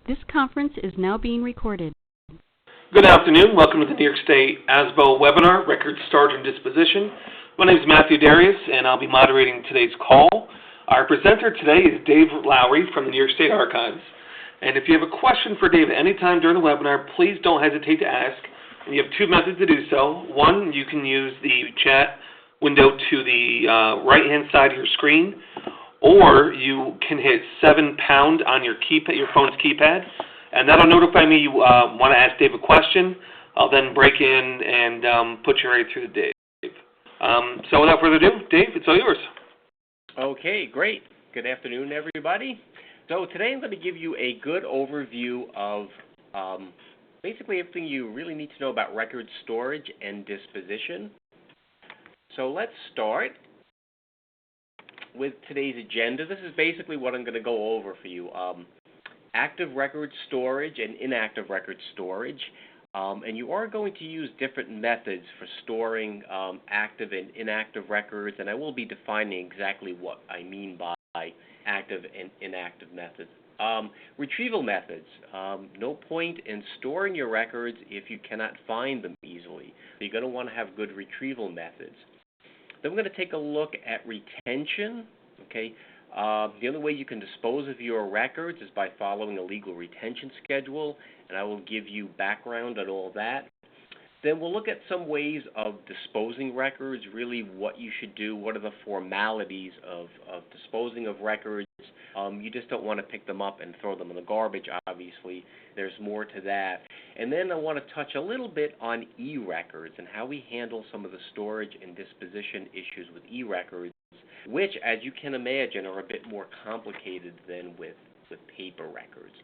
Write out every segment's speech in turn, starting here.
This conference is now being recorded. Good afternoon. Welcome to the New York State ASBO webinar, Record Storage and Disposition. My name is Matthew Darius, and I'll be moderating today's call. Our presenter today is Dave Lowry from the New York State Archives. And if you have a question for Dave at any time during the webinar, please don't hesitate to ask. And you have two methods to do so. One, you can use the chat window to the right-hand side of your screen, or you can hit 7# on your phone's keypad, and that'll notify me you want to ask Dave a question. I'll then break in and put you right through to Dave. So without further ado, Dave, it's all yours. Okay, great. Good afternoon, everybody. So today I'm going to give you a good overview of basically everything you really need to know about record storage and disposition. So let's start with today's agenda. This is basically what I'm going to go over for you. Active record storage and inactive record storage. And you are going to use different methods for storing active and inactive records, and I will be defining exactly what I mean by active and inactive methods. Retrieval methods. No point in storing your records if you cannot find them easily. So you're going to want to have good retrieval methods. Then we're going to take a look at retention. Okay, the only way you can dispose of your records is by following a legal retention schedule, and I will give you background on all that. Then we'll look at some ways of disposing records, really what you should do, what are the formalities of disposing of records. You just don't want to pick them up and throw them in the garbage, obviously. There's more to that. And then I want to touch a little bit on e-records and how we handle some of the storage and disposition issues with e-records, which, as you can imagine, are a bit more complicated than with paper records.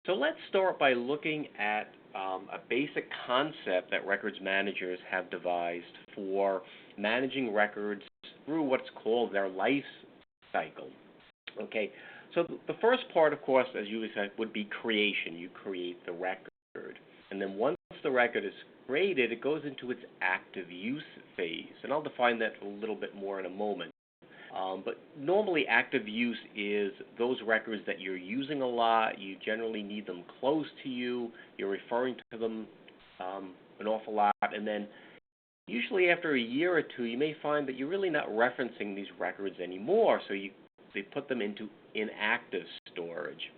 So let's start by looking at a basic concept that records managers have devised for managing records through what's called their life cycle. Okay, so the first part, of course, as you said, would be creation. You create the record. And then once the record is created, it goes into its active use phase. And I'll define that a little bit more in a moment. But normally active use is those records that you're using a lot. You generally need them close to you. You're referring to them an awful lot. And then usually after a year or two, you may find that you're really not referencing these records anymore. So they put them into inactive storage.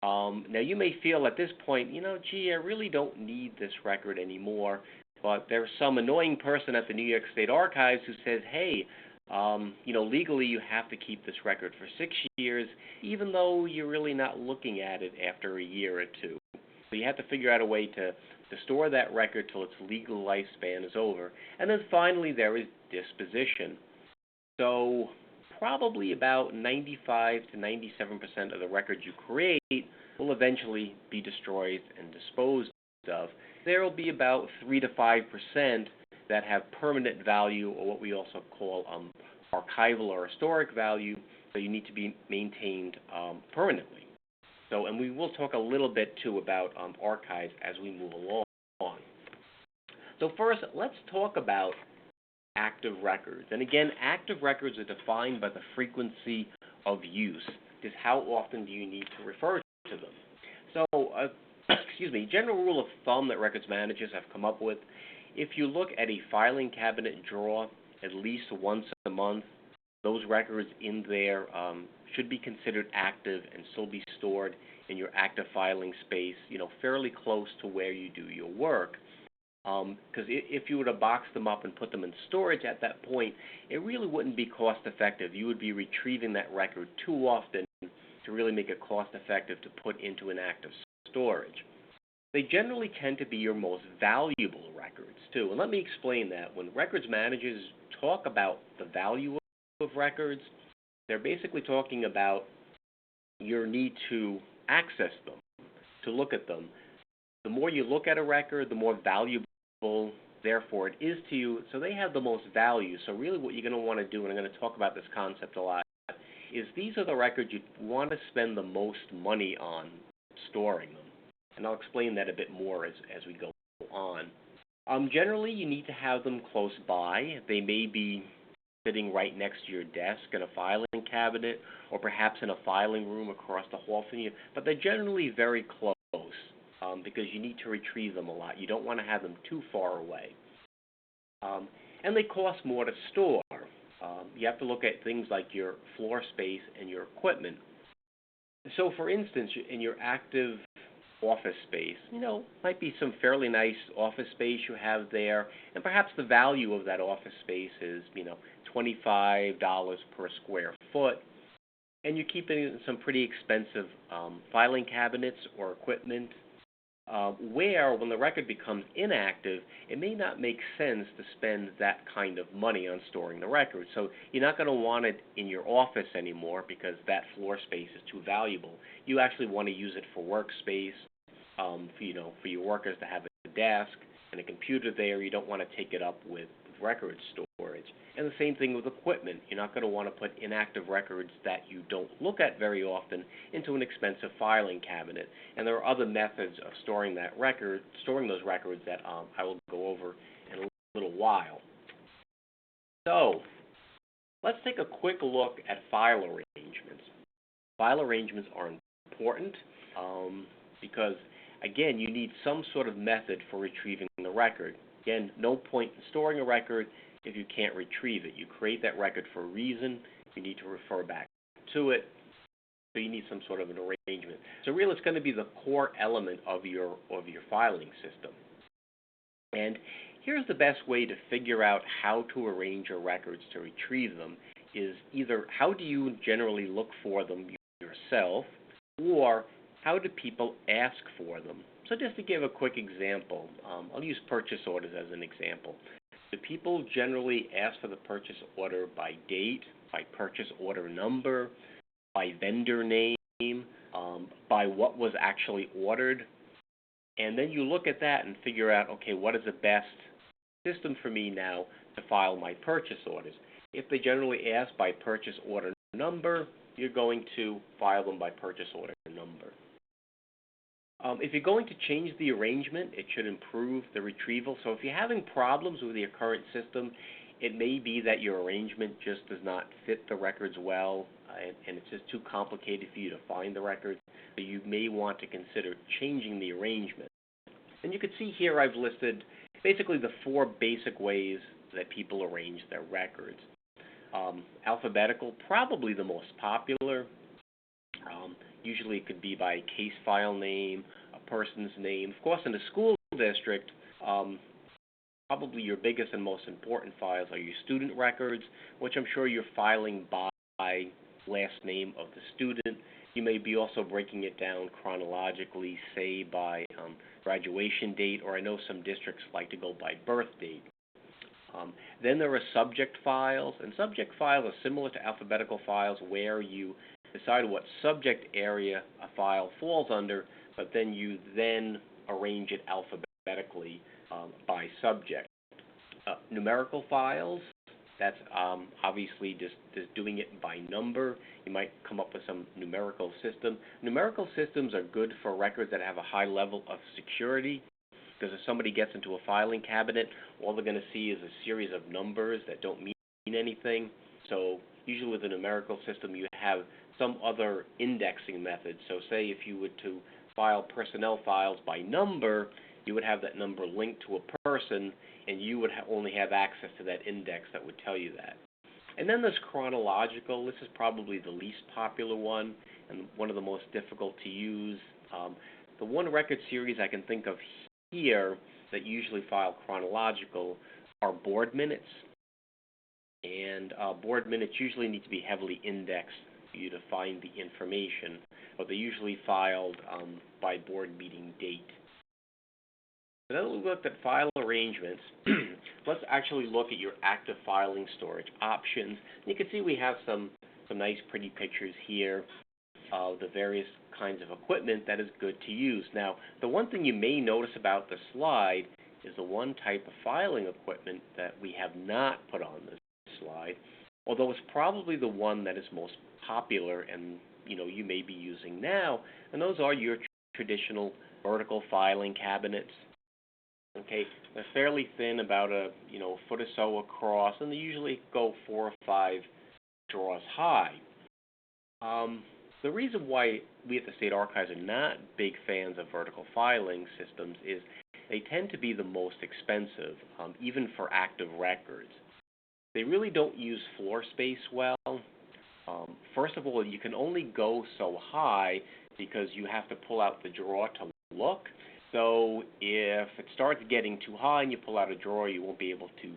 Now you may feel at this point, gee, I really don't need this record anymore. But there's some annoying person at the New York State Archives who says, hey, legally you have to keep this record for 6 years, even though you're really not looking at it after a year or two. So you have to figure out a way to store that record till its legal lifespan is over. And then finally there is disposition. So probably about 95 to 97% of the records you create will eventually be destroyed and disposed of. There will be about 3 to 5% that have permanent value, or what we also call archival or historic value, so you need to be maintained permanently. So, and we will talk a little bit too about archives as we move along. So first, let's talk about active records. And again, active records are defined by the frequency of use. Just how often do you need to refer to them? So, general rule of thumb that records managers have come up with: if you look at a filing cabinet drawer at least once a month, those records in there should be considered active and still be stored in your active filing space, fairly close to where you do your work. Because if you were to box them up and put them in storage at that point, it really wouldn't be cost effective. You would be retrieving that record too often to really make it cost effective to put into an active storage. They generally tend to be your most valuable records too. And let me explain that. When records managers talk about the value of records, they're basically talking about your need to access them, to look at them. The more you look at a record, the more valuable, therefore, it is to you. So they have the most value. So really what you're going to want to do, and I'm going to talk about this concept a lot, is these are the records you want to spend the most money on storing them. And I'll explain that a bit more as we go on. Generally, you need to have them close by. They may be sitting right next to your desk in a filing cabinet, or perhaps in a filing room across the hall from you, but they're generally very close because you need to retrieve them a lot. You don't want to have them too far away. And they cost more to store. You have to look at things like your floor space and your equipment. So, for instance, in your active office space, might be some fairly nice office space you have there, and perhaps the value of that office space is, $25 per square foot, and you're keeping some pretty expensive filing cabinets or equipment, where when the record becomes inactive, it may not make sense to spend that kind of money on storing the record. So you're not going to want it in your office anymore because that floor space is too valuable. You actually want to use it for workspace, for your workers to have a desk and a computer there. You don't want to take it up with record storage. And the same thing with equipment. You're not going to want to put inactive records that you don't look at very often into an expensive filing cabinet. And there are other methods of storing those records that I will go over in a little while. So, let's take a quick look at file arrangements. File arrangements are important because, again, you need some sort of method for retrieving the record. Again, no point in storing a record if you can't retrieve it. You create that record for a reason. You need to refer back to it. So you need some sort of an arrangement. So really, it's going to be the core element of your filing system. And here's the best way to figure out how to arrange your records to retrieve them is either how do you generally look for them yourself, or how do people ask for them? So just to give a quick example, I'll use purchase orders as an example. Do people generally ask for the purchase order by date, by purchase order number, by vendor name, by what was actually ordered? And then you look at that and figure out, okay, what is the best system for me now to file my purchase orders? If they generally ask by purchase order number, you're going to file them by purchase order number. If you're going to change the arrangement, it should improve the retrieval. So if you're having problems with your current system, it may be that your arrangement just does not fit the records well, and it's just too complicated for you to find the records. So you may want to consider changing the arrangement. And you can see here I've listed basically the 4 basic ways that people arrange their records. Alphabetical, probably the most popular. Usually it could be by case file name, a person's name. Of course, in the school district, probably your biggest and most important files are your student records, which I'm sure you're filing by last name of the student. You may be also breaking it down chronologically, say by graduation date, or I know some districts like to go by birth date. Then there are subject files, and subject files are similar to alphabetical files where you decide what subject area a file falls under, but then you arrange it alphabetically by subject. Numerical files, that's obviously just doing it by number. You might come up with some numerical system. Numerical systems are good for records that have a high level of security, because if somebody gets into a filing cabinet, all they're going to see is a series of numbers that don't mean anything. So usually with a numerical system, you have some other indexing method. So say if you were to file personnel files by number, you would have that number linked to a person, and you would only have access to that index that would tell you that. And then there's chronological. This is probably the least popular one and one of the most difficult to use. The one record series I can think of here that usually file chronological are board minutes. And board minutes usually need to be heavily indexed for you to find the information, but they're usually filed by board meeting date. So now that we've looked at file arrangements, let's actually look at your active filing storage options. And you can see we have some nice pretty pictures here of the various kinds of equipment that is good to use. Now, the one thing you may notice about the slide is the one type of filing equipment that we have not put on this slide, although it's probably the one that is most popular and you may be using now, and those are your traditional vertical filing cabinets. Okay, they're fairly thin, about a foot or so across, and they usually go 4 or 5 drawers high. The reason why we at the State Archives are not big fans of vertical filing systems is they tend to be the most expensive, even for active records. They really don't use floor space well. First of all, you can only go so high because you have to pull out the drawer to look. So if it starts getting too high and you pull out a drawer, you won't be able to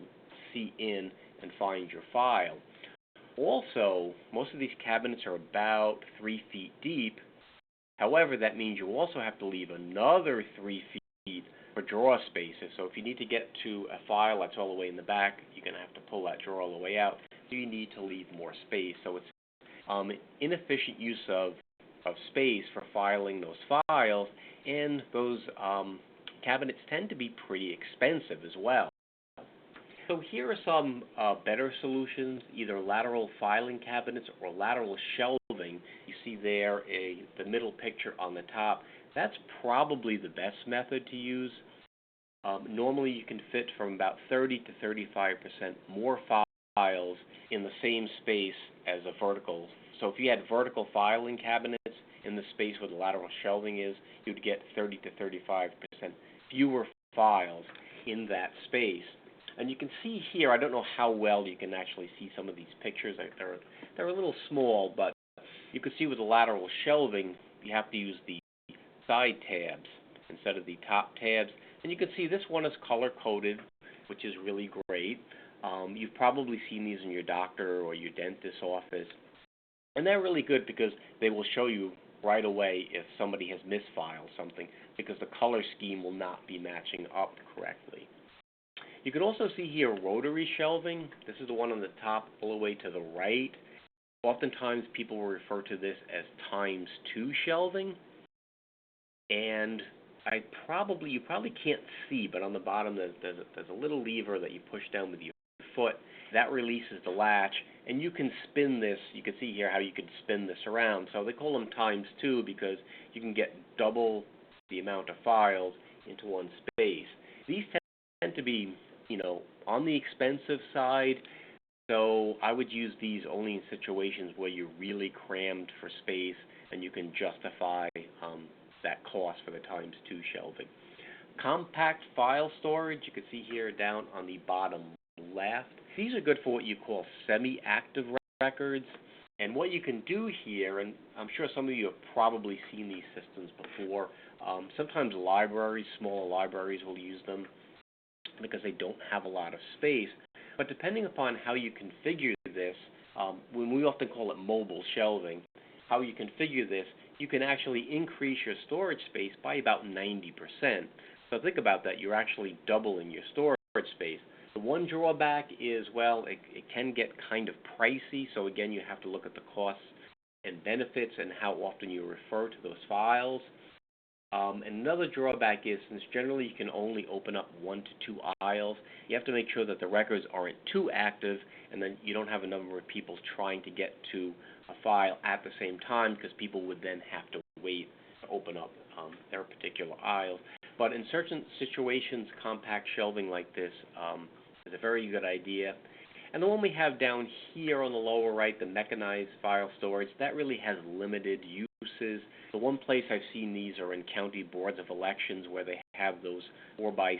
see in and find your file. Also, most of these cabinets are about 3 feet deep. However, that means you also have to leave another 3 feet for drawer spaces. So if you need to get to a file that's all the way in the back, you're going to have to pull that drawer all the way out. So you need to leave more space. So it's inefficient use of space for filing those files, and those cabinets tend to be pretty expensive as well. So here are some better solutions, either lateral filing cabinets or lateral shelving. You see there the middle picture on the top. That's probably the best method to use. Normally you can fit from about 30 to 35% more files in the same space as a vertical. So if you had vertical filing cabinets in the space where the lateral shelving is, you'd get 30 to 35% fewer files in that space. And you can see here, I don't know how well you can actually see some of these pictures. They're a little small, but you can see with the lateral shelving, you have to use the side tabs instead of the top tabs. And you can see this one is color-coded, which is really great. You've probably seen these in your doctor or your dentist's office. And they're really good because they will show you right away if somebody has misfiled something, because the color scheme will not be matching up correctly. You can also see here rotary shelving. This is the one on the top all the way to the right. Oftentimes people will refer to this as ×2 shelving. And you probably can't see, but on the bottom there's a little lever that you push down with your foot. That releases the latch, and you can spin this. You can see here how you can spin this around. So they call them ×2 because you can get double the amount of files into one space. These tend to be, on the expensive side, so I would use these only in situations where you're really crammed for space and you can justify that cost for the ×2 shelving. Compact file storage, you can see here down on the bottom left. These are good for what you call semi-active records. And what you can do here, and I'm sure some of you have probably seen these systems before, sometimes libraries, smaller libraries will use them because they don't have a lot of space. But depending upon how you configure this, when we often call it mobile shelving, how you configure this, you can actually increase your storage space by about 90%. So think about that. You're actually doubling your storage space. The one drawback is, well, it can get kind of pricey. So again, you have to look at the costs and benefits and how often you refer to those files. And another drawback is, since generally you can only open up 1 to 2 aisles, you have to make sure that the records aren't too active, and then you don't have a number of people trying to get to a file at the same time, because people would then have to wait to open up their particular aisles. But in certain situations, compact shelving like this is a very good idea. And the one we have down here on the lower right, the mechanized file storage, that really has limited uses. The one place I've seen these are in county boards of elections, where they have those 4x6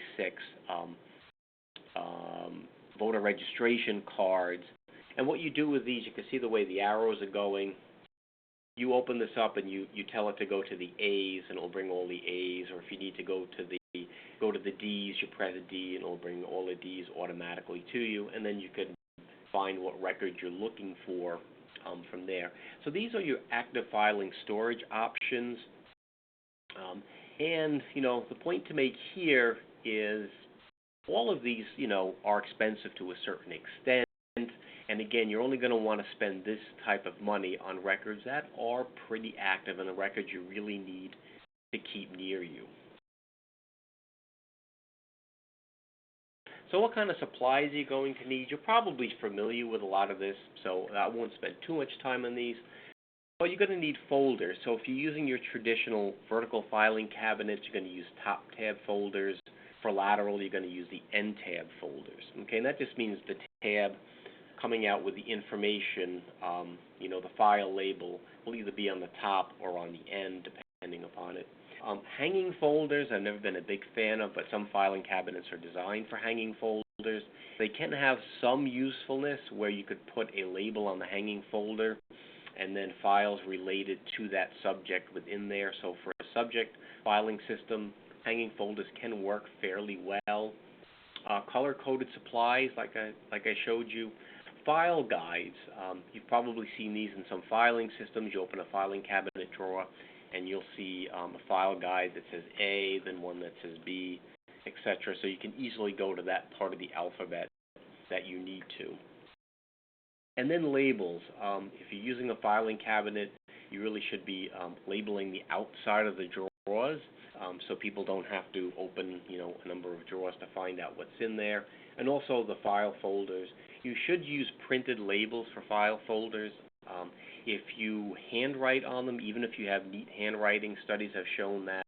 voter registration cards. And what you do with these, you can see the way the arrows are going. You open this up and you tell it to go to the A's, and it will bring all the A's. Or if you need to go to the D's, you press a D, and it will bring all the D's automatically to you. And then you can find what record you're looking for from there. So these are your active filing storage options. And, the point to make here is all of these, are expensive to a certain extent. And again, you're only going to want to spend this type of money on records that are pretty active and the records you really need to keep near you. So what kind of supplies are you going to need? You're probably familiar with a lot of this, so I won't spend too much time on these. But you're going to need folders. So if you're using your traditional vertical filing cabinets, you're going to use top tab folders. For lateral, you're going to use the end tab folders. Okay, and that just means the tab coming out with the information, the file label will either be on the top or on the end, depending upon it. Hanging folders, I've never been a big fan of, but some filing cabinets are designed for hanging folders. They can have some usefulness where you could put a label on the hanging folder and then files related to that subject within there. So for a subject filing system, hanging folders can work fairly well. Color-coded supplies, like I showed you. File guides, you've probably seen these in some filing systems. You open a filing cabinet drawer, and you'll see a file guide that says A, then one that says B, etc. So you can easily go to that part of the alphabet that you need to. And then labels. If you're using a filing cabinet, you really should be labeling the outside of the drawers, so people don't have to open, a number of drawers to find out what's in there. And also the file folders. You should use printed labels for file folders. If you handwrite on them, even if you have neat handwriting, studies have shown that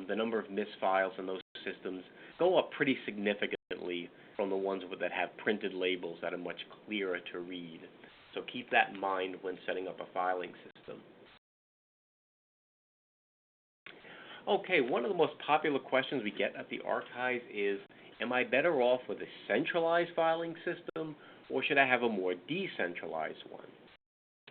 the number of misfiles in those systems go up pretty significantly from the ones that have printed labels that are much clearer to read. So keep that in mind when setting up a filing system. Okay, one of the most popular questions we get at the archives is, am I better off with a centralized filing system, or should I have a more decentralized one?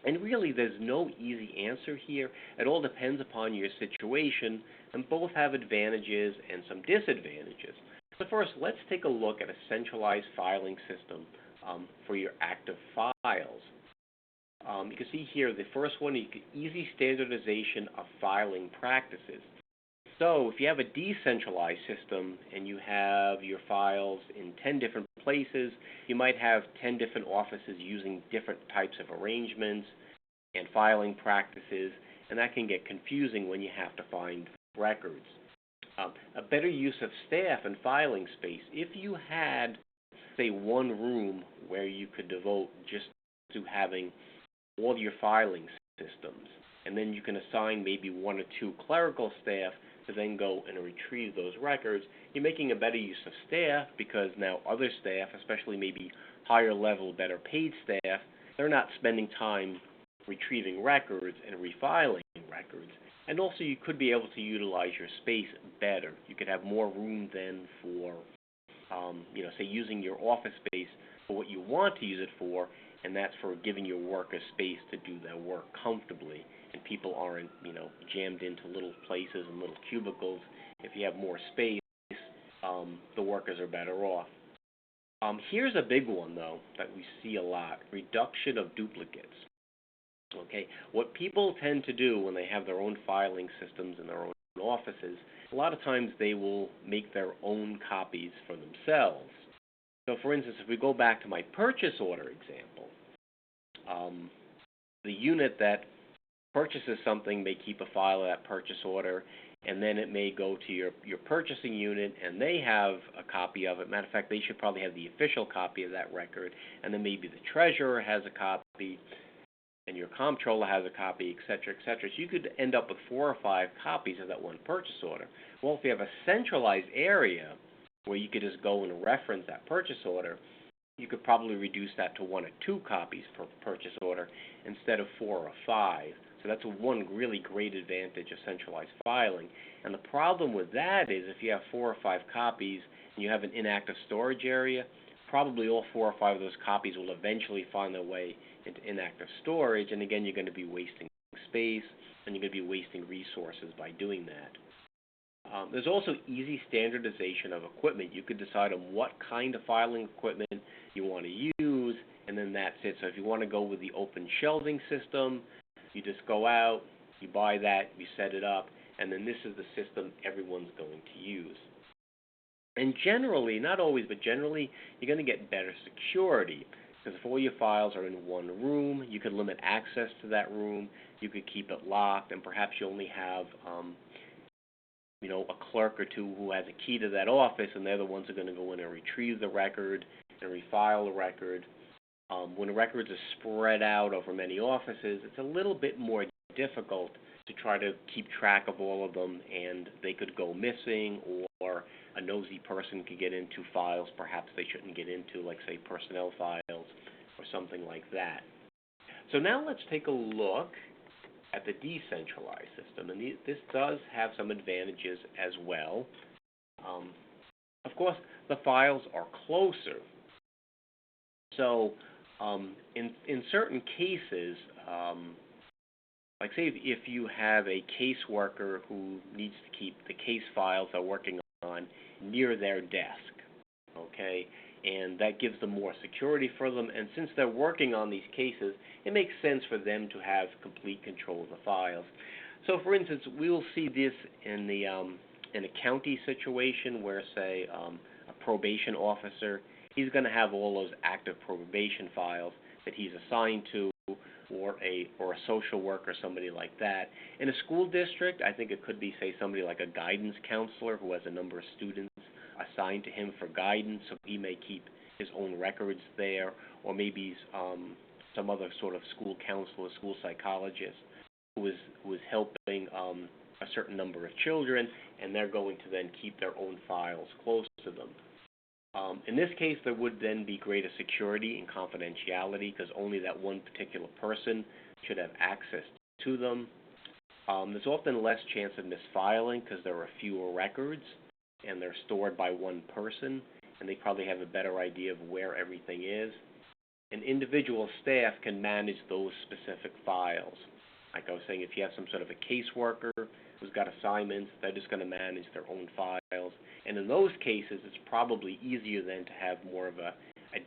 And really, there's no easy answer here. It all depends upon your situation, and both have advantages and some disadvantages. So first, let's take a look at a centralized filing system for your active files. You can see here, the first one, easy standardization of filing practices. So if you have a decentralized system and you have your files in 10 different places, you might have 10 different offices using different types of arrangements and filing practices, and that can get confusing when you have to find records. A better use of staff and filing space. If you had, say, one room where you could devote just to having all your filing systems, and then you can assign maybe one or two clerical staff to then go and retrieve those records, you're making a better use of staff because now other staff, especially maybe higher level, better paid staff, they're not spending time retrieving records and refiling records. And also you could be able to utilize your space better. You could have more room then for, say using your office space for what you want to use it for, and that's for giving your workers space to do their work comfortably. And people aren't, jammed into little places and little cubicles. If you have more space, the workers are better off. Here's a big one, though, that we see a lot, reduction of duplicates. Okay, what people tend to do when they have their own filing systems in their own offices, a lot of times they will make their own copies for themselves. So, for instance, if we go back to my purchase order example, the unit that purchases something may keep a file of that purchase order, and then it may go to your purchasing unit, and they have a copy of it. Matter of fact, they should probably have the official copy of that record, and then maybe the treasurer has a copy, and your comptroller has a copy, et cetera, et cetera. So you could end up with 4 or 5 copies of that one purchase order. Well, if you have a centralized area where you could just go and reference that purchase order, you could probably reduce that to 1 or 2 copies per purchase order instead of 4 or 5. So that's one really great advantage of centralized filing. And the problem with that is if you have 4 or 5 copies and you have an inactive storage area, probably all 4 or 5 of those copies will eventually find their way into inactive storage. And again, you're going to be wasting space and you're going to be wasting resources by doing that. There's also easy standardization of equipment. You could decide on what kind of filing equipment you want to use, and then that's it. So if you want to go with the open shelving system, you just go out, you buy that, you set it up, and then this is the system everyone's going to use. And generally, not always, but generally, you're going to get better security. Because if all your files are in one room, you could limit access to that room, you could keep it locked, and perhaps you only have a clerk or two who has a key to that office, and they're the ones who are going to go in and retrieve the record and refile the record. When records are spread out over many offices, it's a little bit more difficult to try to keep track of all of them, and they could go missing, or a nosy person could get into files perhaps they shouldn't get into, like, say, personnel files or something like that. So now let's take a look at the decentralized system, and this does have some advantages as well. Of course, the files are closer. So in certain cases, like say if you have a caseworker who needs to keep the case files they're working on near their desk, okay, and that gives them more security for them, and since they're working on these cases, it makes sense for them to have complete control of the files. So for instance, we will see this in a county situation where, say, a probation officer, he's going to have all those active probation files that he's assigned to, or a social worker, somebody like that. In a school district, I think it could be, say, somebody like a guidance counselor who has a number of students assigned to him for guidance, so he may keep his own records there, or maybe some other sort of school counselor, school psychologist who is helping a certain number of children, and they're going to then keep their own files close to them. In this case, there would then be greater security and confidentiality because only that one particular person should have access to them. There's often less chance of misfiling because there are fewer records and they're stored by one person, and they probably have a better idea of where everything is. And individual staff can manage those specific files. Like I was saying, if you have some sort of a caseworker who's got assignments, they're just going to manage their own files. And in those cases, it's probably easier then to have more of a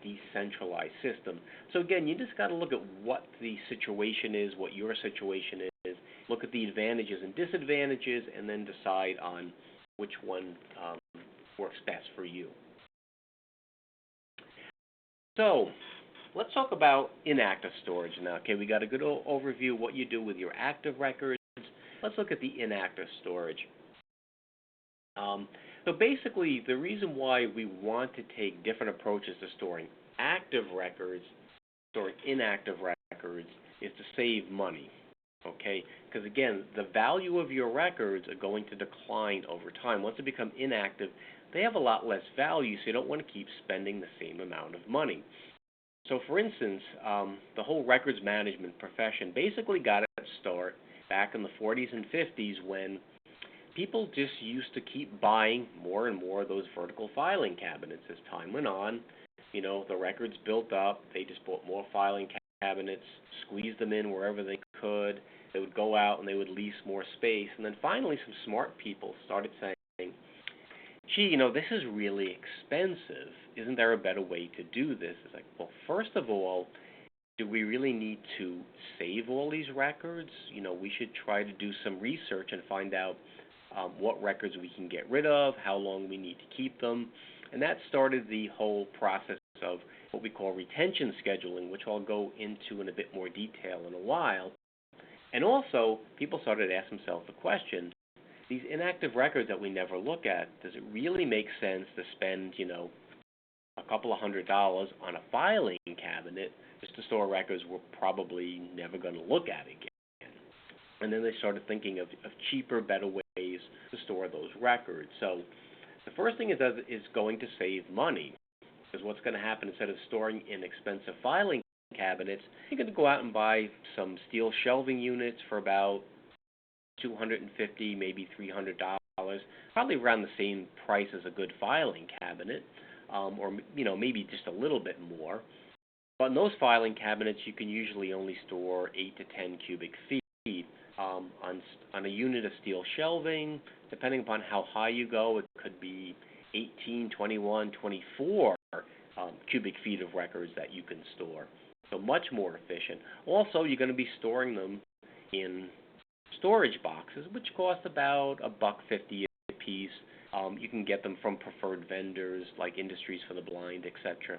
decentralized system. So again, you just got to look at what the situation is, what your situation is, look at the advantages and disadvantages, and then decide on which one works best for you. So let's talk about inactive storage now. Okay, we got a good overview of what you do with your active records. Let's look at the inactive storage. So basically, the reason why we want to take different approaches to storing active records, storing inactive records, is to save money. Okay, because again, the value of your records are going to decline over time. Once they become inactive, they have a lot less value, so you don't want to keep spending the same amount of money. So for instance, the whole records management profession basically got its start back in the 40s and 50s when people just used to keep buying more and more of those vertical filing cabinets. As time went on, you know, the records built up. They just bought more filing cabinets, squeezed them in wherever they could. They would go out and they would lease more space. And then finally some smart people started saying, gee, you know, this is really expensive. Isn't there a better way to do this? It's like, well, first of all, do we really need to save all these records? You know, we should try to do some research and find out what records we can get rid of, how long we need to keep them. And that started the whole process of what we call retention scheduling, which I'll go into in a bit more detail in a while. And also, people started to ask themselves the question, these inactive records that we never look at, does it really make sense to spend, you know, a couple of $100 on a filing cabinet just to store records we're probably never going to look at again? And then they started thinking of cheaper, better ways to store those records. So the first thing it does is going to save money, because what's going to happen, instead of storing in expensive filing cabinets, you're going to go out and buy some steel shelving units for about $250, maybe $300, probably around the same price as a good filing cabinet, or you know, maybe just a little bit more. But in those filing cabinets, you can usually only store 8 to 10 cubic feet. On a unit of steel shelving, depending upon how high you go, it could be 18, 21, 24 cubic feet of records that you can store. So much more efficient. Also, you're going to be storing them in storage boxes, which cost about $1.50 a piece. You can get them from preferred vendors like Industries for the Blind, etc.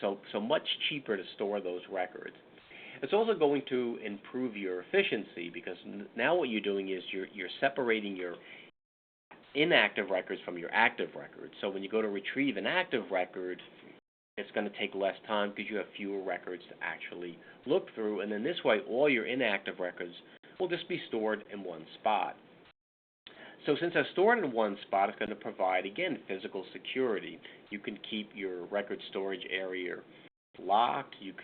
So much cheaper to store those records. It's also going to improve your efficiency, because now what you're doing is you're separating your inactive records from your active records. So when you go to retrieve an active record, it's going to take less time because you have fewer records to actually look through. And then this way, all your inactive records will just be stored in one spot. So since they're stored in one spot, it's going to provide, again, physical security. You can keep your record storage area locked. You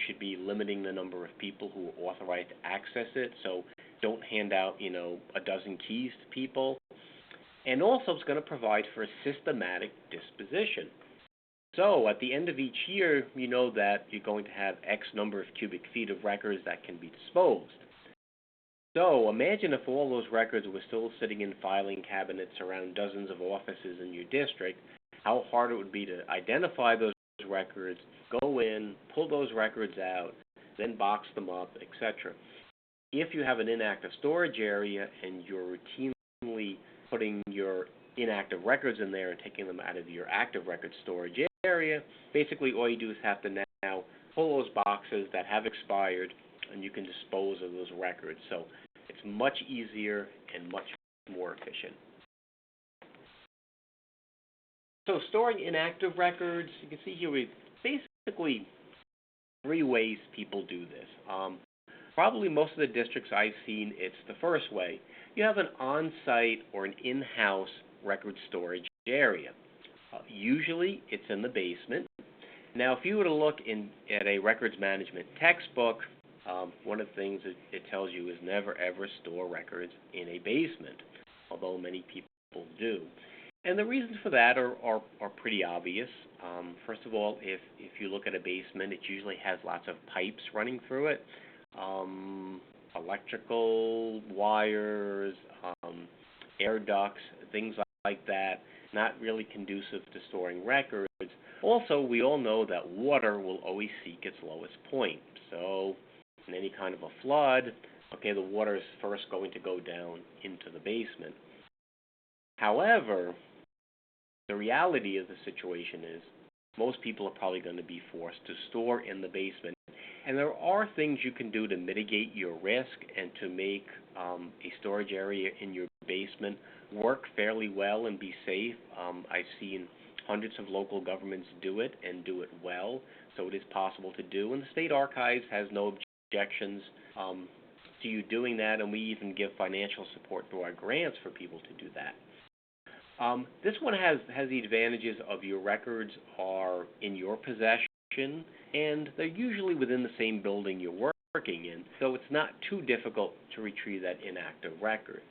should be limiting the number of people who are authorized to access it. So don't hand out, a dozen keys to people. And also it's going to provide for a systematic disposition. So at the end of each year, you know that you're going to have X number of cubic feet of records that can be disposed. So imagine if all those records were still sitting in filing cabinets around dozens of offices in your district, how hard it would be to identify those records, go in, pull those records out, then box them up, etc. If you have an inactive storage area and you're routinely putting your inactive records in there and taking them out of your active record storage area, basically all you do is have to now pull those boxes that have expired and you can dispose of those records. So it's much easier and much more efficient. So storing inactive records, you can see here we basically 3 ways people do this. Probably most of the districts I've seen, it's the first way. You have an on-site or an in-house record storage area. Usually it's in the basement. Now if you were to look at a records management textbook, one of the things it tells you is never ever store records in a basement, although many people do. And the reasons for that are pretty obvious. First of all, if you look at a basement, it usually has lots of pipes running through it, electrical wires, air ducts, things like that, not really conducive to storing records. Also, we all know that water will always seek its lowest point. So in any kind of a flood, the water is first going to go down into the basement. However, the reality of the situation is most people are probably going to be forced to store in the basement. And there are things you can do to mitigate your risk and to make a storage area in your basement work fairly well and be safe. I've seen hundreds of local governments do it and do it well, so it is possible to do. And the State Archives has no objections to you doing that, and we even give financial support through our grants for people to do that. This one has the advantages of your records are in your possession, and they're usually within the same building you're working in, so it's not too difficult to retrieve that inactive record.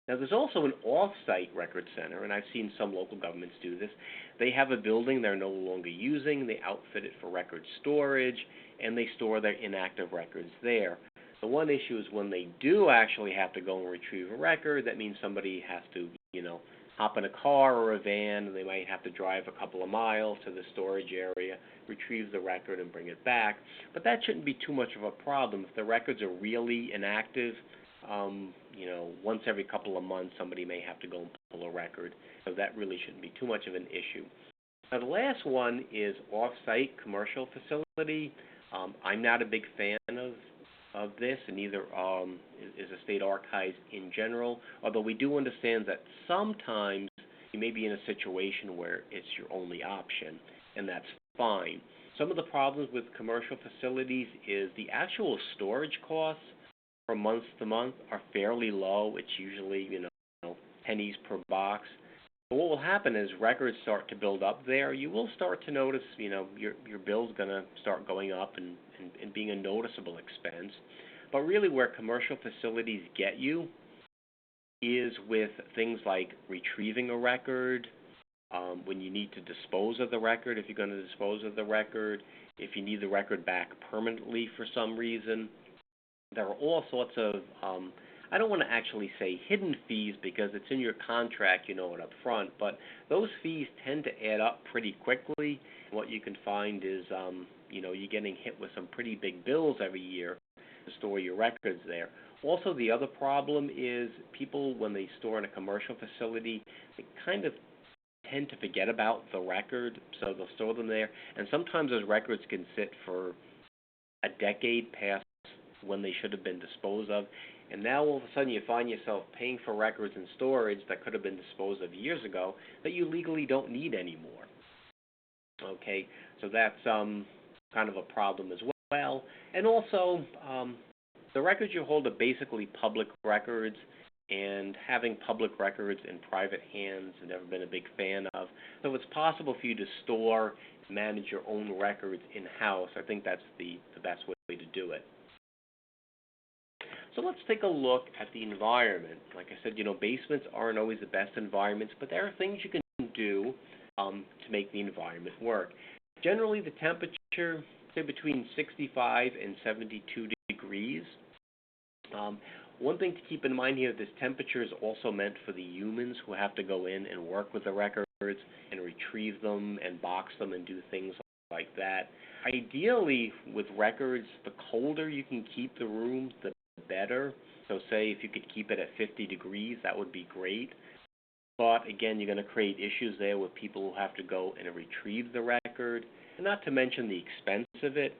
Now, there's also an off-site record center, and I've seen some local governments do this. They have a building they're no longer using, they outfit it for record storage, and they store their inactive records there. The one issue is when they do actually have to go and retrieve a record, that means somebody has to, hop in a car or a van, and they might have to drive a couple of miles to the storage area, retrieve the record, and bring it back. But that shouldn't be too much of a problem. If the records are really inactive, once every couple of months somebody may have to go and pull a record, so that really shouldn't be too much of an issue. Now the last one is off-site commercial facility. I'm not a big fan of this, and neither is the State Archives in general, although we do understand that sometimes you may be in a situation where it's your only option, and that's fine. Some of the problems with commercial facilities is the actual storage costs from month to month are fairly low. It's usually, pennies per box. But what will happen is records start to build up there. You will start to notice, your bill's going to start going up and being a noticeable expense. But really where commercial facilities get you is with things like retrieving a record, when you need to dispose of the record, if you're going to dispose of the record, if you need the record back permanently for some reason. There are all sorts of, I don't want to actually say hidden fees because it's in your contract, you know it up front, but those fees tend to add up pretty quickly. What you can find is, you're getting hit with some pretty big bills every year to store your records there. Also, the other problem is people, when they store in a commercial facility, they kind of tend to forget about the record, so they'll store them there. And sometimes those records can sit for a decade past when they should have been disposed of. And now all of a sudden you find yourself paying for records in storage that could have been disposed of years ago that you legally don't need anymore. Okay, so that's kind of a problem as well. And also, the records you hold are basically public records, and having public records in private hands I've never been a big fan of. So it's possible for you to store and manage your own records in-house. I think that's the best way to do it. So let's take a look at the environment. Like I said, basements aren't always the best environments, but there are things you can do to make the environment work. Generally, the temperature, say between 65 and 72 degrees. One thing to keep in mind here, this temperature is also meant for the humans who have to go in and work with the records and retrieve them and box them and do things like that. Ideally, with records, the colder you can keep the room, the better. So say if you could keep it at 50 degrees, that would be great. But again, you're going to create issues there with people who have to go and retrieve the record, and not to mention the expense of it.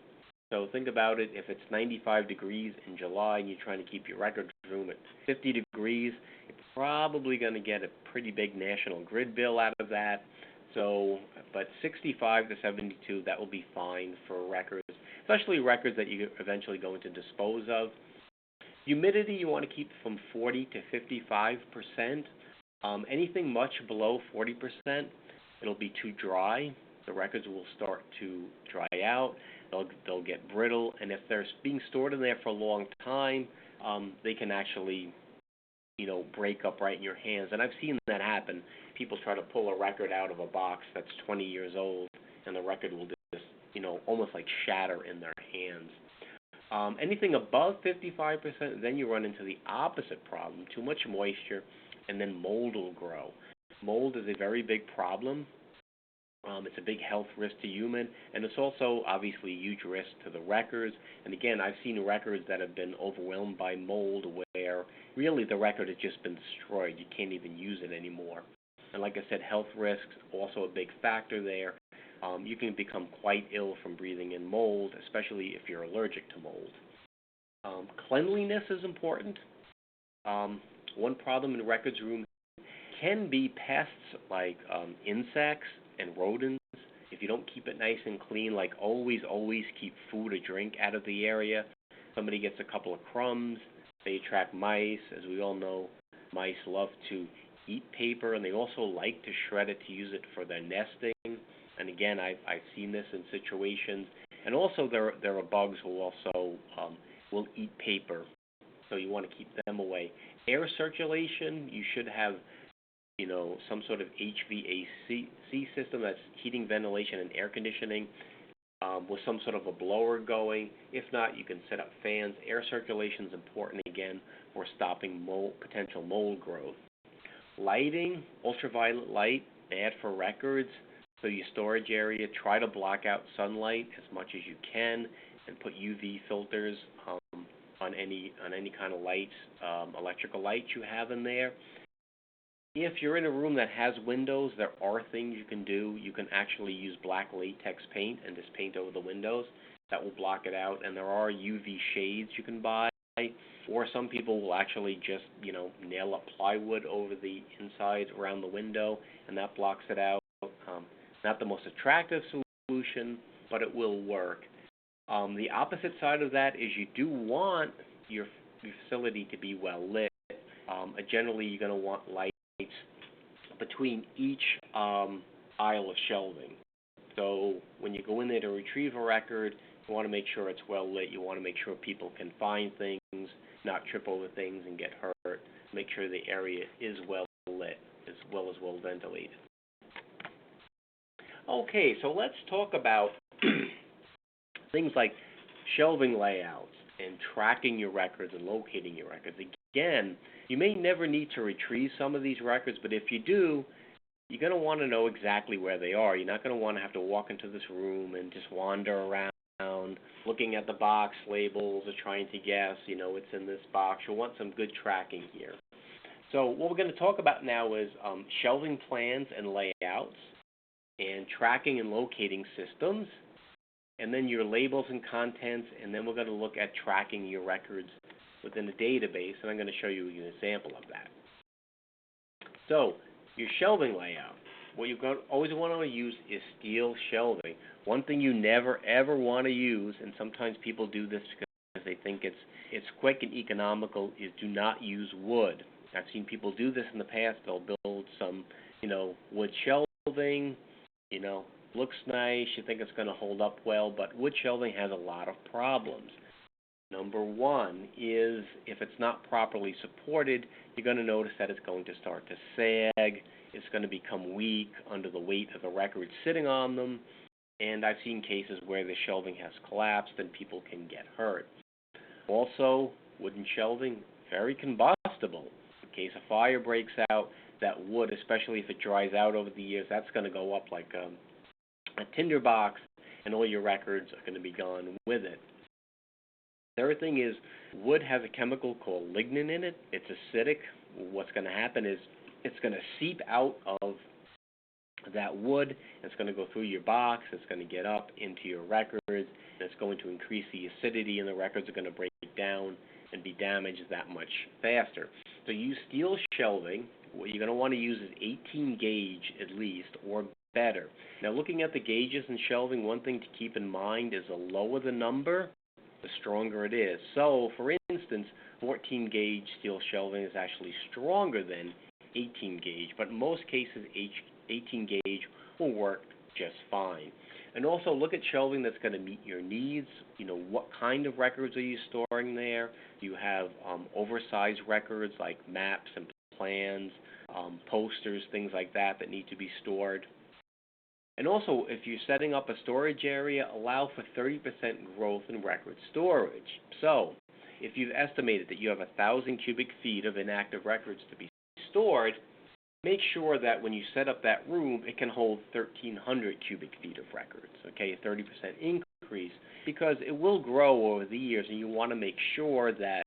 So think about it, if it's 95 degrees in July and you're trying to keep your records room at 50 degrees, you're probably going to get a pretty big national grid bill out of that. So, but 65 to 72, that will be fine for records, especially records that you're eventually going to dispose of. Humidity, you want to keep from 40 to 55%. Anything much below 40%, it'll be too dry. The records will start to dry out. They'll get brittle, and if they're being stored in there for a long time, they can actually, break up right in your hands. And I've seen that happen. People try to pull a record out of a box that's 20 years old, and the record will just, almost like shatter in their hands. Anything above 55%, then you run into the opposite problem, too much moisture, and then mold will grow. Mold is a very big problem. It's a big health risk to human, and it's also obviously a huge risk to the records. And again, I've seen records that have been overwhelmed by mold where really the record has just been destroyed. You can't even use it anymore. And like I said, health risks also a big factor there. You can become quite ill from breathing in mold, especially if you're allergic to mold. Cleanliness is important. One problem in records rooms can be pests like insects and rodents. If you don't keep it nice and clean, like always keep food or drink out of the area. Somebody gets a couple of crumbs, they attract mice. As we all know, mice love to eat paper, and they also like to shred it to use it for their nesting. And again, I've seen this in situations. And also there are bugs who also will eat paper, so you want to keep them away. Air circulation, you should have some sort of HVAC system, that's heating, ventilation, and air conditioning, with some sort of a blower going. If not, you can set up fans. Air circulation is important, again, for stopping potential mold growth. Lighting, ultraviolet light, bad for records. So your storage area, try to block out sunlight as much as you can, and put UV filters on any kind of lights, electrical lights you have in there. If you're in a room that has windows, there are things you can do. You can actually use black latex paint and just paint over the windows. That will block it out. And there are UV shades you can buy. Or some people will actually just, nail up plywood over the inside around the window, and that blocks it out. Not the most attractive solution, but it will work. The opposite side of that is you do want your facility to be well lit. Generally, you're going to want lights between each aisle of shelving. So when you go in there to retrieve a record, you want to make sure it's well lit. You want to make sure people can find things, not trip over things and get hurt. Make sure the area is well lit as well as well ventilated. Okay, so let's talk about things like shelving layouts and tracking your records and locating your records. Again, you may never need to retrieve some of these records, but if you do, you're going to want to know exactly where they are. You're not going to want to have to walk into this room and just wander around looking at the box labels or trying to guess, it's in this box. You'll want some good tracking here. So what we're going to talk about now is shelving plans and layouts, and tracking and locating systems, and then your labels and contents, and then we're going to look at tracking your records within a database, and I'm going to show you an example of that. So, your shelving layout. What you always want to use is steel shelving. One thing you never ever want to use, and sometimes people do this because they think it's quick and economical, is do not use wood. I've seen people do this in the past. They'll build some, wood shelving, looks nice. You think it's going to hold up well, but wood shelving has a lot of problems. Number one is if it's not properly supported, you're going to notice that it's going to start to sag. It's going to become weak under the weight of the records sitting on them. And I've seen cases where the shelving has collapsed and people can get hurt. Also, wooden shelving, very combustible. In case a fire breaks out, that wood, especially if it dries out over the years, that's going to go up like a tinder box, and all your records are going to be gone with it. The third thing is wood has a chemical called lignin in it. It's acidic. What's going to happen is it's going to seep out of that wood. It's going to go through your box. It's going to get up into your records. And it's going to increase the acidity, and the records are going to break down and be damaged that much faster. So use steel shelving. What you're going to want to use is 18 gauge at least, or better. Now, looking at the gauges in shelving, one thing to keep in mind is the lower the number, the stronger it is. So, for instance, 14 gauge steel shelving is actually stronger than 18 gauge, but in most cases, 18 gauge will work just fine. And also look at shelving that's going to meet your needs. What kind of records are you storing there? Do you have oversized records like maps and plans, posters, things like that need to be stored? And also, if you're setting up a storage area, allow for 30% growth in record storage. So, if you've estimated that you have 1,000 cubic feet of inactive records to be stored, make sure that when you set up that room, it can hold 1,300 cubic feet of records, okay, a 30% increase, because it will grow over the years, and you want to make sure that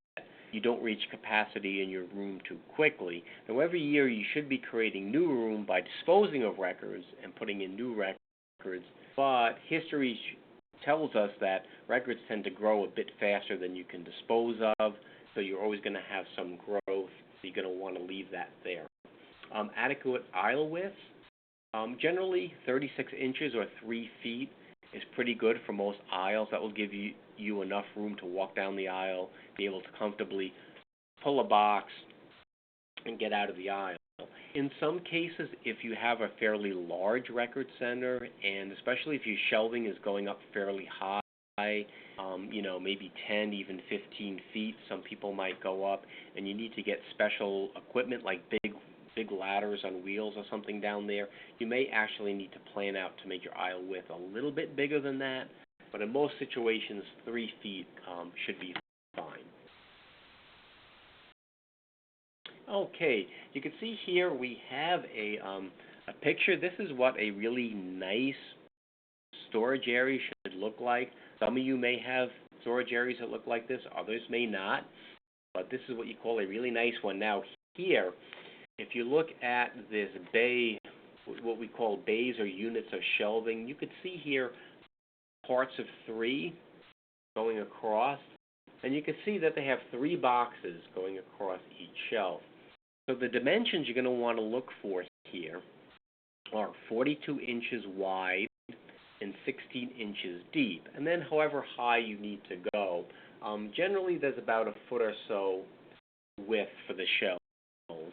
you don't reach capacity in your room too quickly. Now, every year you should be creating new room by disposing of records and putting in new records, but history tells us that records tend to grow a bit faster than you can dispose of, so you're always going to have some growth, so you're going to want to leave that there. Adequate aisle width, generally 36 inches or 3 feet is pretty good for most aisles. That will give you enough room to walk down the aisle, be able to comfortably pull a box and get out of the aisle. In some cases, if you have a fairly large record center, and especially if your shelving is going up fairly high, maybe 10, even 15 feet, some people might go up, and you need to get special equipment like big ladders on wheels or something down there, you may actually need to plan out to make your aisle width a little bit bigger than that, but in most situations, 3 feet should be fine. Okay, you can see here we have a picture. This is what a really nice storage area should look like. Some of you may have storage areas that look like this, others may not, but this is what you call a really nice one. Now here, if you look at this bay, what we call bays or units of shelving, you could see here parts of 3 going across, and you can see that they have 3 boxes going across each shelf. So the dimensions you're going to want to look for here are 42 inches wide and 16 inches deep, and then however high you need to go. Generally, there's about a foot or so width for the shelves.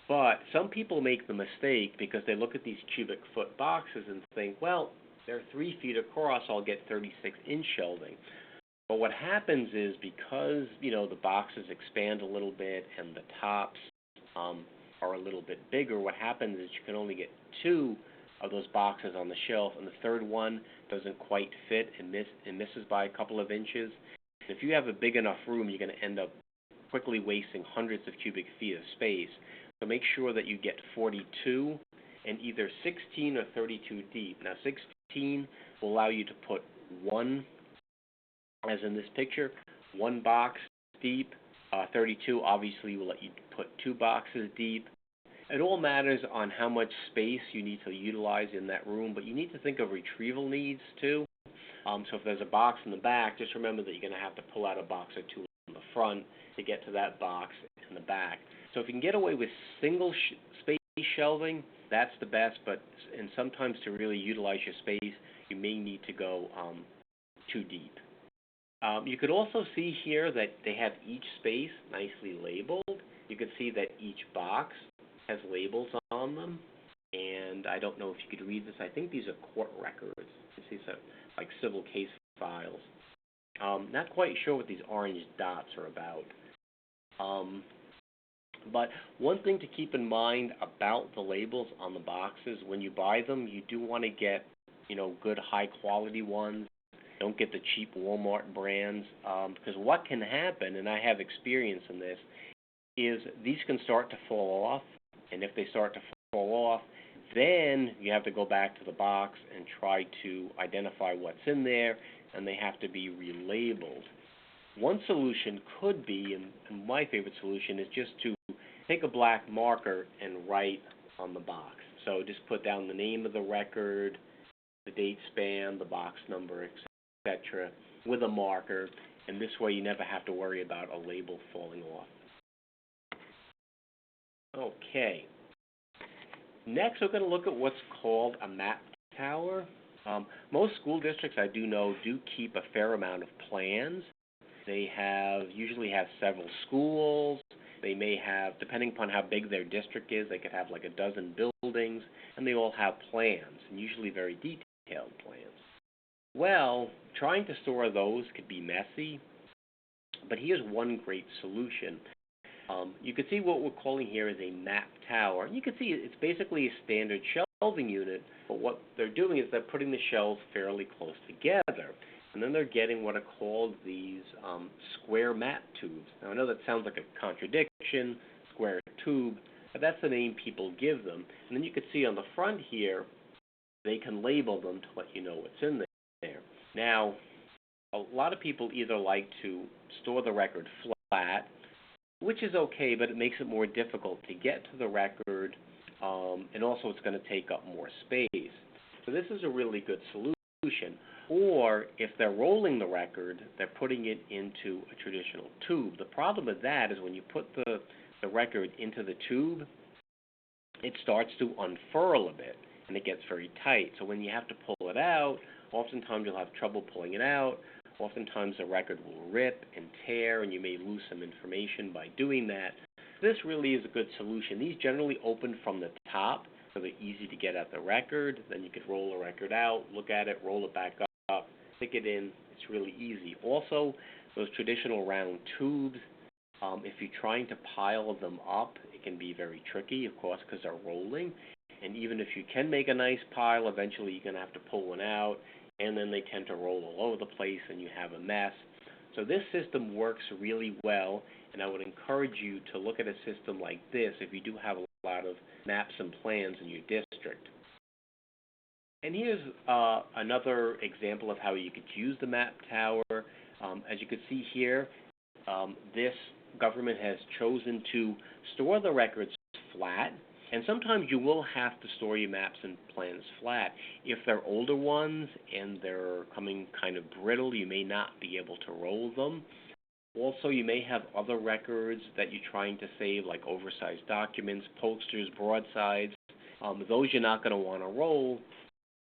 But some people make the mistake because they look at these cubic foot boxes and think, well, they're 3 feet across, I'll get 36-inch shelving. But what happens is because, the boxes expand a little bit and the tops are a little bit bigger, what happens is you can only get 2 of those boxes on the shelf, and the third one doesn't quite fit and misses by a couple of inches. And if you have a big enough room, you're going to end up quickly wasting hundreds of cubic feet of space. So make sure that you get 42 and either 16 or 32 deep. Now 16 will allow you to put 1, as in this picture, 1 box deep. 32 obviously will let you put 2 boxes deep. It all matters on how much space you need to utilize in that room, but you need to think of retrieval needs too. So if there's a box in the back, just remember that you're going to have to pull out a box or 2 in the front to get to that box in the back. So if you can get away with single space shelving, that's the best, and sometimes to really utilize your space, you may need to go too deep. You could also see here that they have each space nicely labeled. you can see that each box has labels on them. And I don't know if you could read this. I think these are court records. You see some like civil case files. Not quite sure what these orange dots are about. But one thing to keep in mind about the labels on the boxes, when you buy them, you do want to get, good high quality ones. Don't get the cheap Walmart brands, because what can happen, and I have experience in this, is these can start to fall off, and if they start to fall off, then you have to go back to the box and try to identify what's in there, and they have to be relabeled. One solution could be, and my favorite solution, is just to take a black marker and write on the box. So just put down the name of the record, the date span, the box number, etc., with a marker, and this way you never have to worry about a label falling off. Okay. Next, we're going to look at what's called a map tower. Most school districts, I do know, do keep a fair amount of plans. They usually have several schools. They may have, depending upon how big their district is, they could have like a dozen buildings, and they all have plans, and usually very detailed plans. Well, trying to store those could be messy, but here's one great solution. You can see what we're calling here is a map tower. You can see it's basically a standard shelving unit, but what they're doing is they're putting the shelves fairly close together. And then they're getting what are called these square map tubes. Now, I know that sounds like a contradiction, square tube, but that's the name people give them. And then you can see on the front here, they can label them to let you know what's in there. Now, a lot of people either like to store the record flat, which is okay, but it makes it more difficult to get to the record, and also it's going to take up more space. So this is a really good solution. Or if they're rolling the record, they're putting it into a traditional tube. The problem with that is when you put the record into the tube, it starts to unfurl a bit, and it gets very tight. So when you have to pull it out, oftentimes you'll have trouble pulling it out. Oftentimes the record will rip and tear, and you may lose some information by doing that. This really is a good solution. These generally open from the top, so they're easy to get at the record. Then you could roll the record out, look at it, roll it back up, stick it in. It's really easy. Also, those traditional round tubes, if you're trying to pile them up, it can be very tricky, of course, because they're rolling. And even if you can make a nice pile, eventually you're going to have to pull one out, and then they tend to roll all over the place, and you have a mess. So this system works really well, and I would encourage you to look at a system like this if you do have a lot of maps and plans in your district. And here's another example of how you could use the map tower. As you can see here, this government has chosen to store the records flat. And sometimes you will have to store your maps and plans flat. If they're older ones and they're coming kind of brittle, you may not be able to roll them. Also, you may have other records that you're trying to save, like oversized documents, posters, broadsides. Those you're not going to want to roll.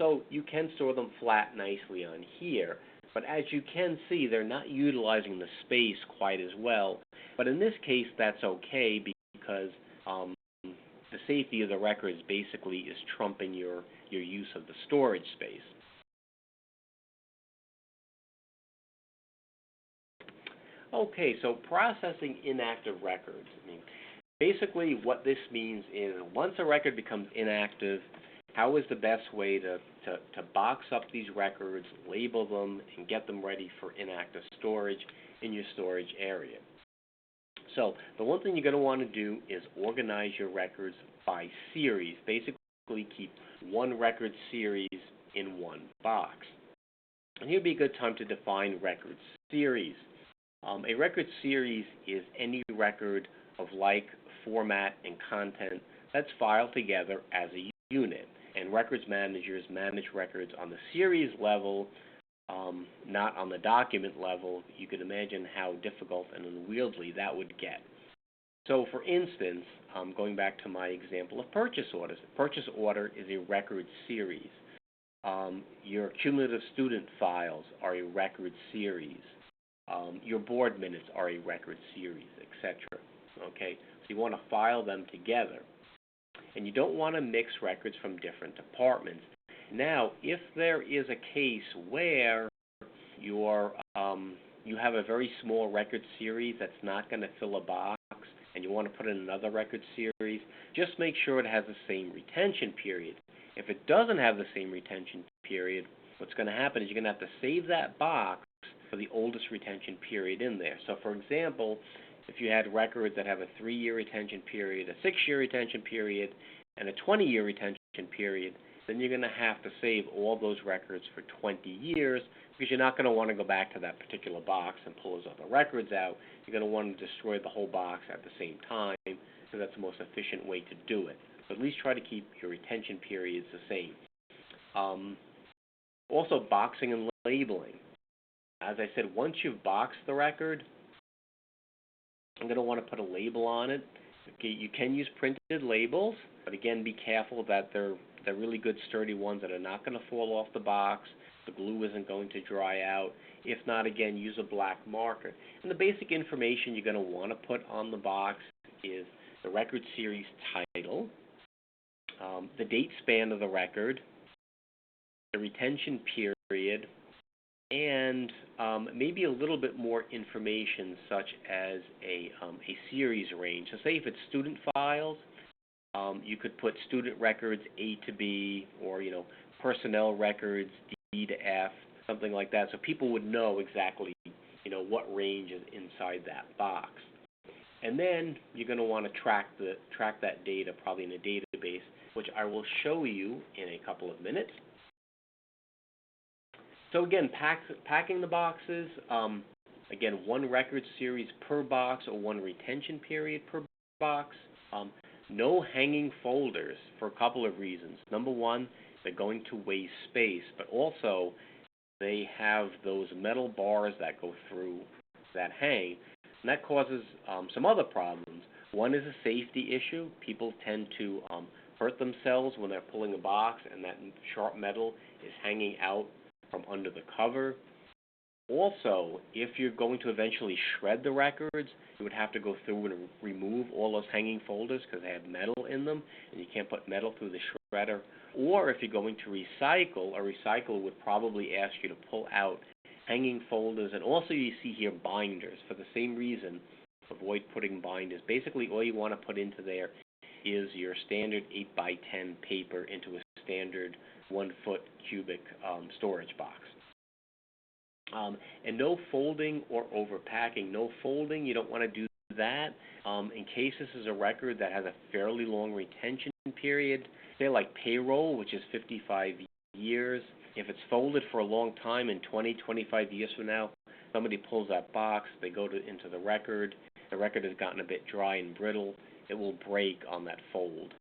So you can store them flat nicely on here. But as you can see, they're not utilizing the space quite as well. But in this case, that's okay because the safety of the records basically is trumping your use of the storage space. Okay, so processing inactive records. Basically what this means is once a record becomes inactive, how is the best way to box up these records, label them, and get them ready for inactive storage in your storage area? So the one thing you're going to want to do is organize your records by series. Basically keep one record series in one box. And here would be a good time to define record series. A record series is any record of like format and content that's filed together as a unit. And records managers manage records on the series level, not on the document level. You can imagine how difficult and unwieldy that would get. So for instance, going back to my example of purchase orders, a purchase order is a record series. Your cumulative student files are a record series. Your board minutes are a record series, etc. Okay, You want to file them together. And you don't want to mix records from different departments. Now, if there is a case where you have a very small record series that's not going to fill a box, and you want to put in another record series, just make sure it has the same retention period. If it doesn't have the same retention period, what's going to happen is you're going to have to save that box for the oldest retention period in there. So, for example, if you had records that have a 3-year retention period, a 6-year retention period, and a 20-year retention period, then you're going to have to save all those records for 20 years because you're not going to want to go back to that particular box and pull those other records out. You're going to want to destroy the whole box at the same time because that's the most efficient way to do it. But at least try to keep your retention periods the same. Also, boxing and labeling. As I said, once you've boxed the record, I'm going to want to put a label on it. Okay, you can use printed labels, but again, be careful that they're really good, sturdy ones that are not going to fall off the box. The glue isn't going to dry out. If not, again, use a black marker. And the basic information you're going to want to put on the box is the record series title, the date span of the record, the retention period, and maybe a little bit more information such as a series range. So say if it's student files, you could put student records A to B, or personnel records D to F, something like that, so people would know exactly what range is inside that box. And then you're going to want to track that data probably in a database, which I will show you in a couple of minutes. So again, packing the boxes, again, 1 record series per box or 1 retention period per box. No hanging folders for a couple of reasons. Number one, they're going to waste space, but also they have those metal bars that go through that hang, and that causes some other problems. One is a safety issue. People tend to hurt themselves when they're pulling a box and that sharp metal is hanging out from under the cover. Also, if you're going to eventually shred the records, you would have to go through and remove all those hanging folders because they have metal in them, and you can't put metal through the shredder. Or if you're going to recycle, a recycler would probably ask you to pull out hanging folders, and also you see here binders. For the same reason, avoid putting binders. Basically, all you want to put into there is your standard 8x10 paper into a standard 1-foot cubic storage box. And no folding or overpacking. No folding, you don't want to do that. In case this is a record that has a fairly long retention period, say like payroll, which is 55 years, if it's folded for a long time, in 20, 25 years from now, somebody pulls that box, they go into the record has gotten a bit dry and brittle, it will break on that fold.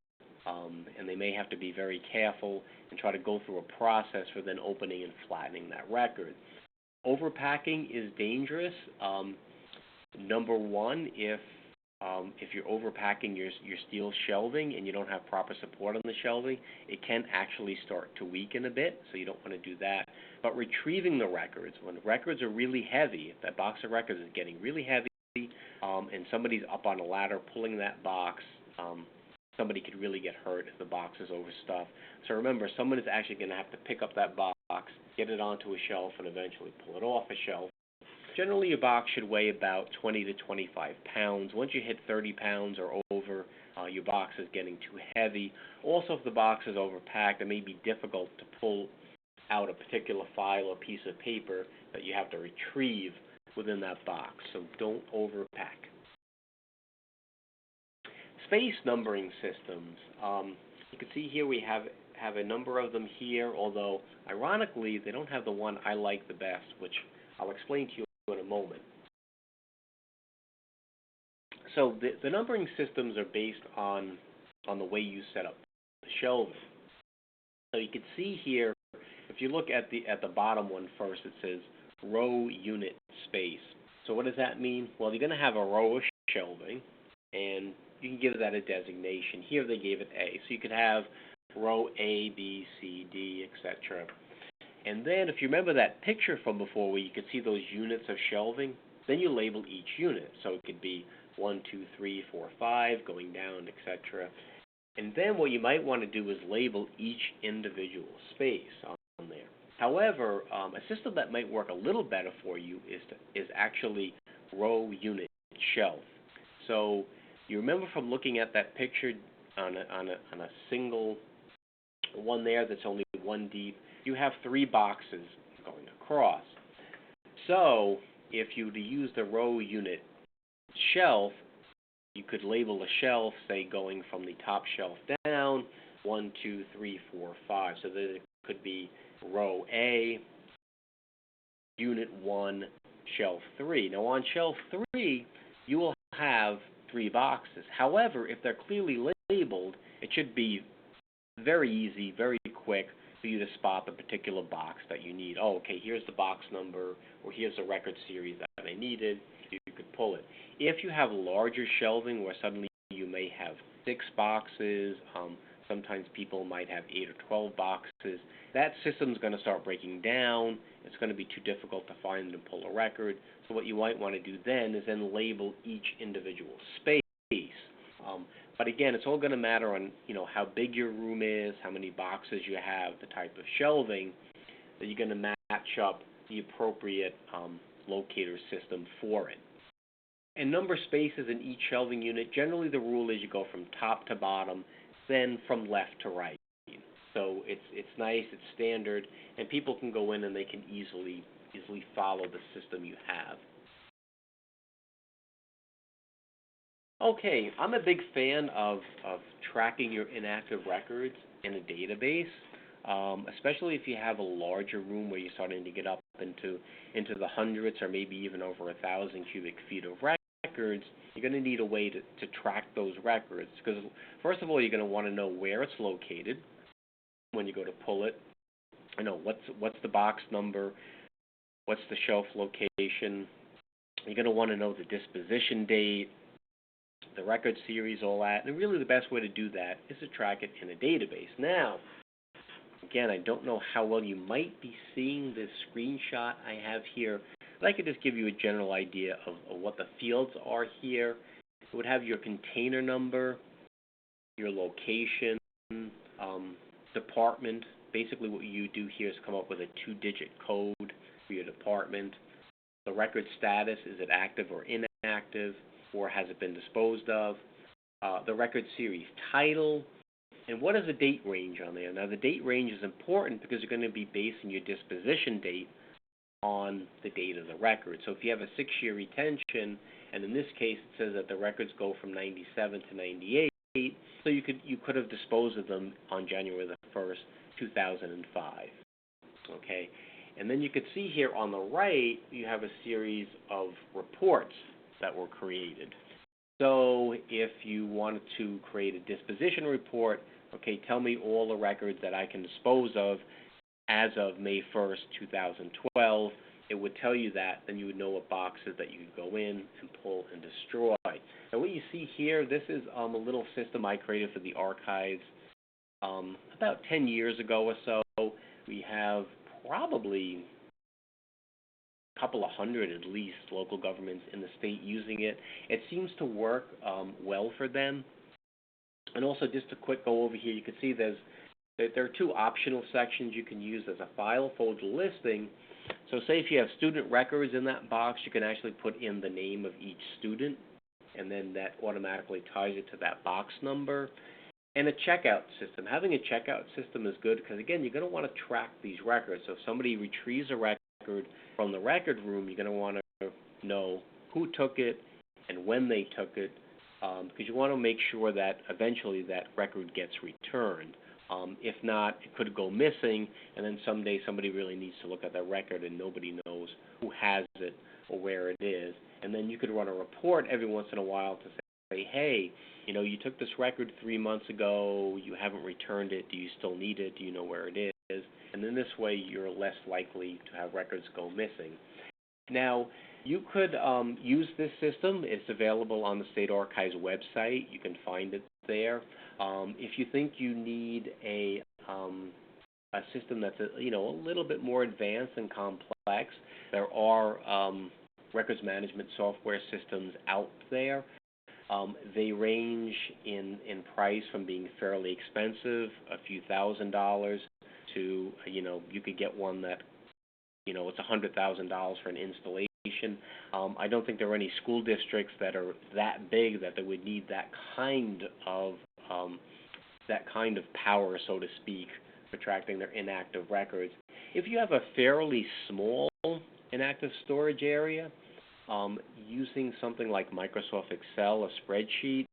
And they may have to be very careful and try to go through a process for then opening and flattening that record. Overpacking is dangerous. Number one, if you're overpacking your steel shelving and you don't have proper support on the shelving, it can actually start to weaken a bit, so you don't want to do that. But retrieving the records, when records are really heavy, if that box of records is getting really heavy, and somebody's up on a ladder pulling that box, somebody could really get hurt if the box is overstuffed. So remember, someone is actually going to have to pick up that box, get it onto a shelf, and eventually pull it off a shelf. Generally, your box should weigh about 20 to 25 pounds. Once you hit 30 pounds or over, your box is getting too heavy. Also, if the box is overpacked, it may be difficult to pull out a particular file or piece of paper that you have to retrieve within that box. So don't overpack. Space numbering systems. You can see here we have a number of them here, although ironically they don't have the one I like the best, which I'll explain to you in a moment. So the numbering systems are based on the way you set up the shelving. So you can see here, if you look at the bottom one first, it says row unit space. So what does that mean? Well, you're going to have a row of shelving, and you can give that a designation. Here they gave it A. So you could have row A, B, C, D, etc. And then if you remember that picture from before where you could see those units of shelving, then you label each unit. So it could be 1, 2, 3, 4, 5, going down, etc. And then what you might want to do is label each individual space on there. However, a system that might work a little better for you is actually row unit shelf. So you remember from looking at that picture on a single one there that's only 1 deep, you have 3 boxes going across. So if you were to use the row unit shelf, you could label a shelf, say, going from the top shelf down, 1, 2, 3, 4, 5. So that it could be row A, unit 1, shelf 3. Now on shelf 3, you will have 3 boxes. However, if they're clearly labeled, it should be very easy, very quick for you to spot the particular box that you need. Oh, okay, here's the box number, or here's the record series that I needed. You could pull it. If you have larger shelving where suddenly you may have 6 boxes, sometimes people might have 8 or 12 boxes, that system's going to start breaking down. It's going to be too difficult to find and pull a record. So what you might want to do then is then label each individual space. But again, it's all going to matter on how big your room is, how many boxes you have, the type of shelving, that you're going to match up the appropriate locator system for it. And number spaces in each shelving unit, generally the rule is you go from top to bottom, then from left to right. So it's nice, it's standard, and people can go in and they can easily follow the system you have. Okay, I'm a big fan of tracking your inactive records in a database, especially if you have a larger room where you're starting to get up into the hundreds or maybe even over 1,000 cubic feet of records. You're going to need a way to track those records because, first of all, you're going to want to know where it's located when you go to pull it. What's the box number, what's the shelf location. You're going to want to know the disposition date, the record series, all that. And really the best way to do that is to track it in a database. Now, again, I don't know how well you might be seeing this screenshot I have here, but I could just give you a general idea of what the fields are here. It would have your container number, your location, department. Basically what you do here is come up with a 2-digit code for your department. The record status, is it active or inactive, or has it been disposed of? The record series title, and what is the date range on there? Now the date range is important because you're going to be basing your disposition date on the date of the record. So if you have a 6-year retention, and in this case it says that the records go from 97 to 98, so you could have disposed of them on January the 1st, 2005. Okay, and then you could see here on the right you have a series of reports that were created. So if you wanted to create a disposition report, okay, tell me all the records that I can dispose of as of May 1st, 2012. It would tell you that, then you would know what boxes that you could go in and pull and destroy. Now what you see here, this is a little system I created for the archives about 10 years ago or so. We have probably a couple of hundred at least local governments in the state using it. It seems to work well for them. And also just a quick go over here, you can see there are 2 optional sections you can use as a file folder listing. So say if you have student records in that box, you can actually put in the name of each student, and then that automatically ties it to that box number. And a checkout system. Having a checkout system is good because, again, you're going to want to track these records. So if somebody retrieves a record from the record room, you're going to want to know who took it and when they took it, because you want to make sure that eventually that record gets returned. If not, it could go missing, and then someday somebody really needs to look at that record and nobody knows who has it or where it is. And then you could run a report every once in a while to say, hey, you took this record 3 months ago, you haven't returned it, do you still need it, do you know where it is? And then this way you're less likely to have records go missing. Now, you could use this system. It's available on the State Archives website. You can find it there. If you think you need a system that's a little bit more advanced and complex, there are records management software systems out there. They range in price from being fairly expensive, a few $1,000s, to, you could get one that, it's $100,000 for an installation. I don't think there are any school districts that are that big that they would need that kind of power, so to speak, for tracking their inactive records. If you have a fairly small inactive storage area, using something like Microsoft Excel, a spreadsheet,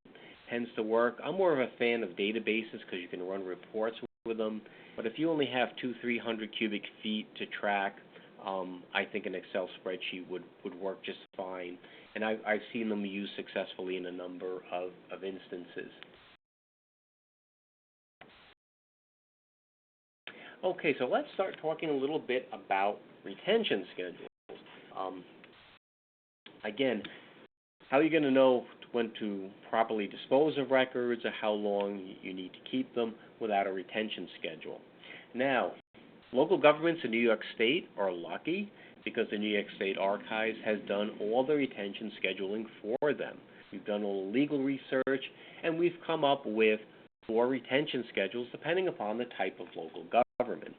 tends to work. I'm more of a fan of databases because you can run reports with them. But if you only have 200-300 cubic feet to track, I think an Excel spreadsheet would work just fine. And I've seen them used successfully in a number of instances. Okay, so let's start talking a little bit about retention schedules. Again, how are you going to know when to properly dispose of records or how long you need to keep them without a retention schedule? Now, local governments in New York State are lucky because the New York State Archives has done all the retention scheduling for them. We've done all the legal research, and we've come up with 4 retention schedules depending upon the type of local government.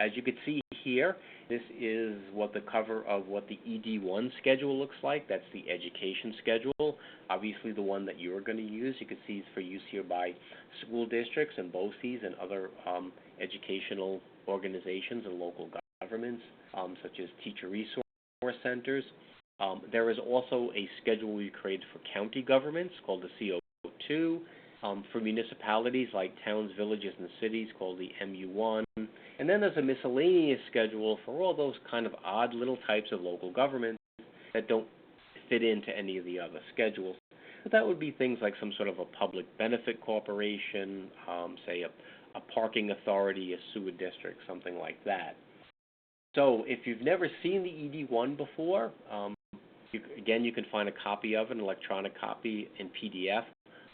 As you can see here, this is what the cover of what the ED1 schedule looks like. That's the education schedule. Obviously, the one that you're going to use, you can see it's for use here by school districts and BOCES and other educational organizations and local governments, such as teacher resource centers. There is also a schedule we created for county governments called the CO2. For municipalities like towns, villages, and cities called the MU1. And then there's a miscellaneous schedule for all those kind of odd little types of local governments that don't fit into any of the other schedules. But that would be things like some sort of a public benefit corporation, say a parking authority, a sewer district, something like that. So if you've never seen the ED1 before, you can find a copy of it, an electronic copy in PDF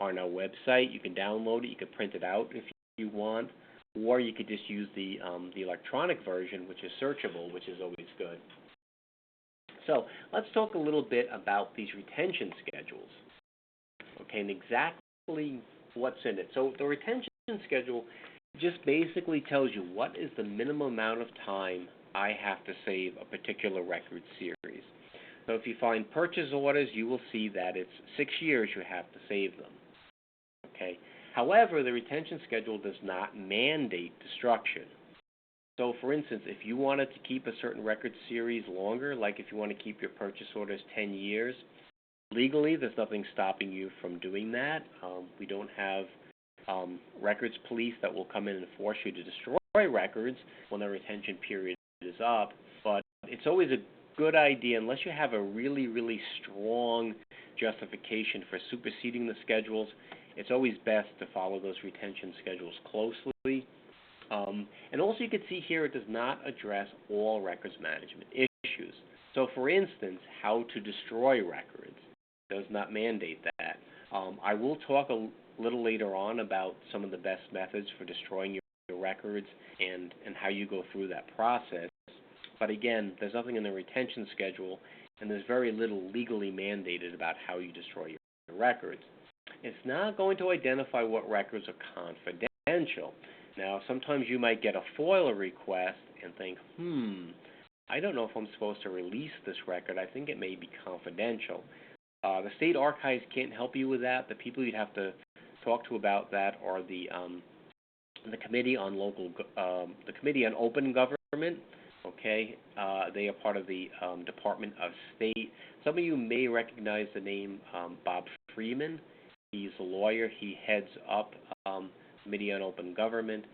on our website. You can download it, you can print it out if you want, or you could just use the electronic version, which is searchable, which is always good. So let's talk a little bit about these retention schedules, okay, and exactly what's in it. So the retention schedule just basically tells you what is the minimum amount of time I have to save a particular record series. So if you find purchase orders, you will see that it's 6 years you have to save them. Okay. However, the retention schedule does not mandate destruction. So, for instance, if you wanted to keep a certain record series longer, like if you want to keep your purchase orders 10 years, legally there's nothing stopping you from doing that. We don't have records police that will come in and force you to destroy records when the retention period is up, but it's always a good idea, unless you have a really, really strong justification for superseding the schedules, it's always best to follow those retention schedules closely. And also you can see here it does not address all records management issues. So for instance, how to destroy records does not mandate that. I will talk a little later on about some of the best methods for destroying your records and how you go through that process. But again, there's nothing in the retention schedule, and there's very little legally mandated about how you destroy your records. It's not going to identify what records are confidential. Now, sometimes you might get a FOIL request and think, I don't know if I'm supposed to release this record. I think it may be confidential. The state archives can't help you with that. The people you'd have to talk to about that are the Committee on the Committee on Open Government. Okay, they are part of the Department of State. Some of you may recognize the name Bob Freeman. He's a lawyer. He heads up Committee on Open Government,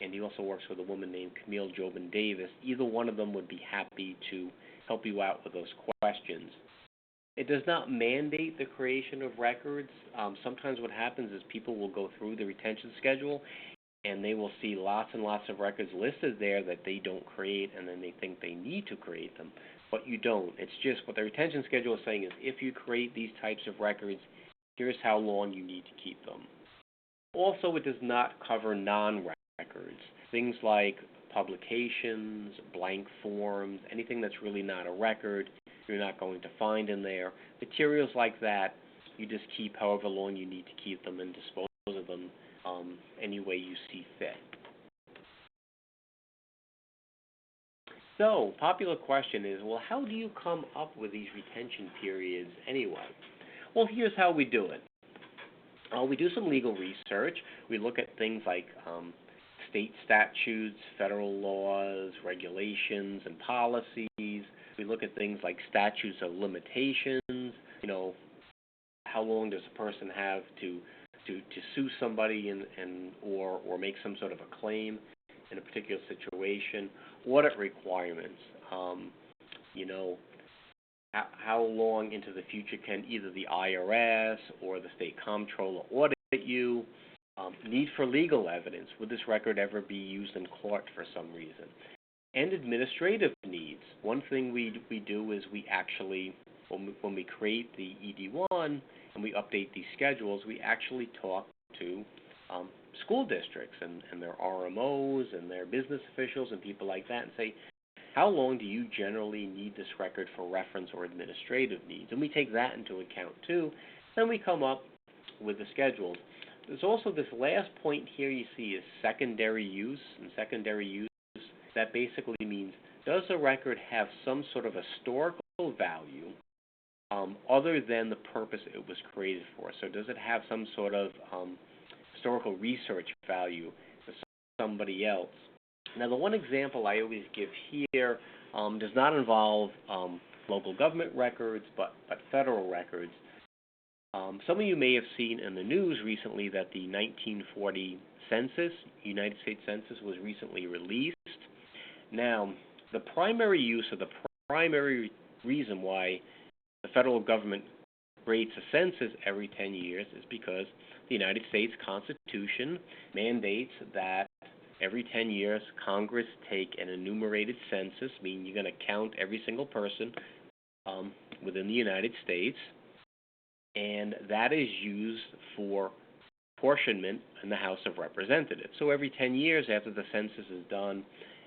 and he also works with a woman named Camille Jobin Davis. Either one of them would be happy to help you out with those questions. It does not mandate the creation of records. Sometimes what happens is people will go through the retention schedule and they will see lots and lots of records listed there that they don't create, and then they think they need to create them, but you don't. It's just what the retention schedule is saying is if you create these types of records, here's how long you need to keep them. Also, it does not cover non-records, things like publications, blank forms, anything that's really not a record, you're not going to find in there. Materials like that You just keep however long you need to keep them and dispose of them any way you see fit. So, popular question is, well, how do you come up with these retention periods anyway? Well, here's how we do it. We do some legal research. We look at things like state statutes, federal laws, regulations, and policies. We look at things like statutes of limitations. How long does a person have to sue somebody or make some sort of a claim in a particular situation? Audit requirements. How long into the future can either the IRS or the state comptroller audit you? Need for legal evidence. Would this record ever be used in court for some reason? And administrative needs. One thing we do is we actually, when we create the ED1 and we update these schedules, we actually talk to school districts and their RMOs and their business officials and people like that and say, how long do you generally need this record for reference or administrative needs? And we take that into account too. Then we come up with the schedules. There's also this last point here you see is secondary use. And secondary use, that basically means, does a record have some sort of historical value other than the purpose it was created for? So does it have some sort of historical research value for somebody else? Now, the one example I always give here does not involve local government records, but federal records. Some of you may have seen in the news recently that the 1940 census, United States Census, was recently released. Now, the primary use or the primary reason why the federal government creates a census every 10 years is because the United States Constitution mandates that every 10 years Congress take an enumerated census, meaning you're going to count every single person within the United States, and that is used for apportionment in the House of Representatives. So every 10 years after the census is done,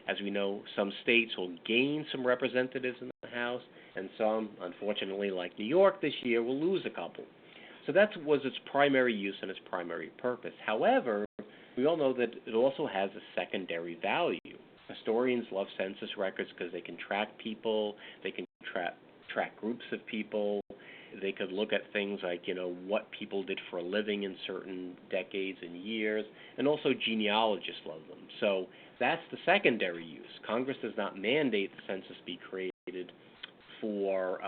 as we know, some states will gain some representatives in the House, and some, unfortunately, like New York this year, will lose a couple. So that was its primary use and its primary purpose. However, we all know that it also has a secondary value. Historians love census records because they can track people, they can track groups of people, they could look at things like, what people did for a living in certain decades and years, and also genealogists love them. So that's the secondary use. Congress does not mandate the census be created for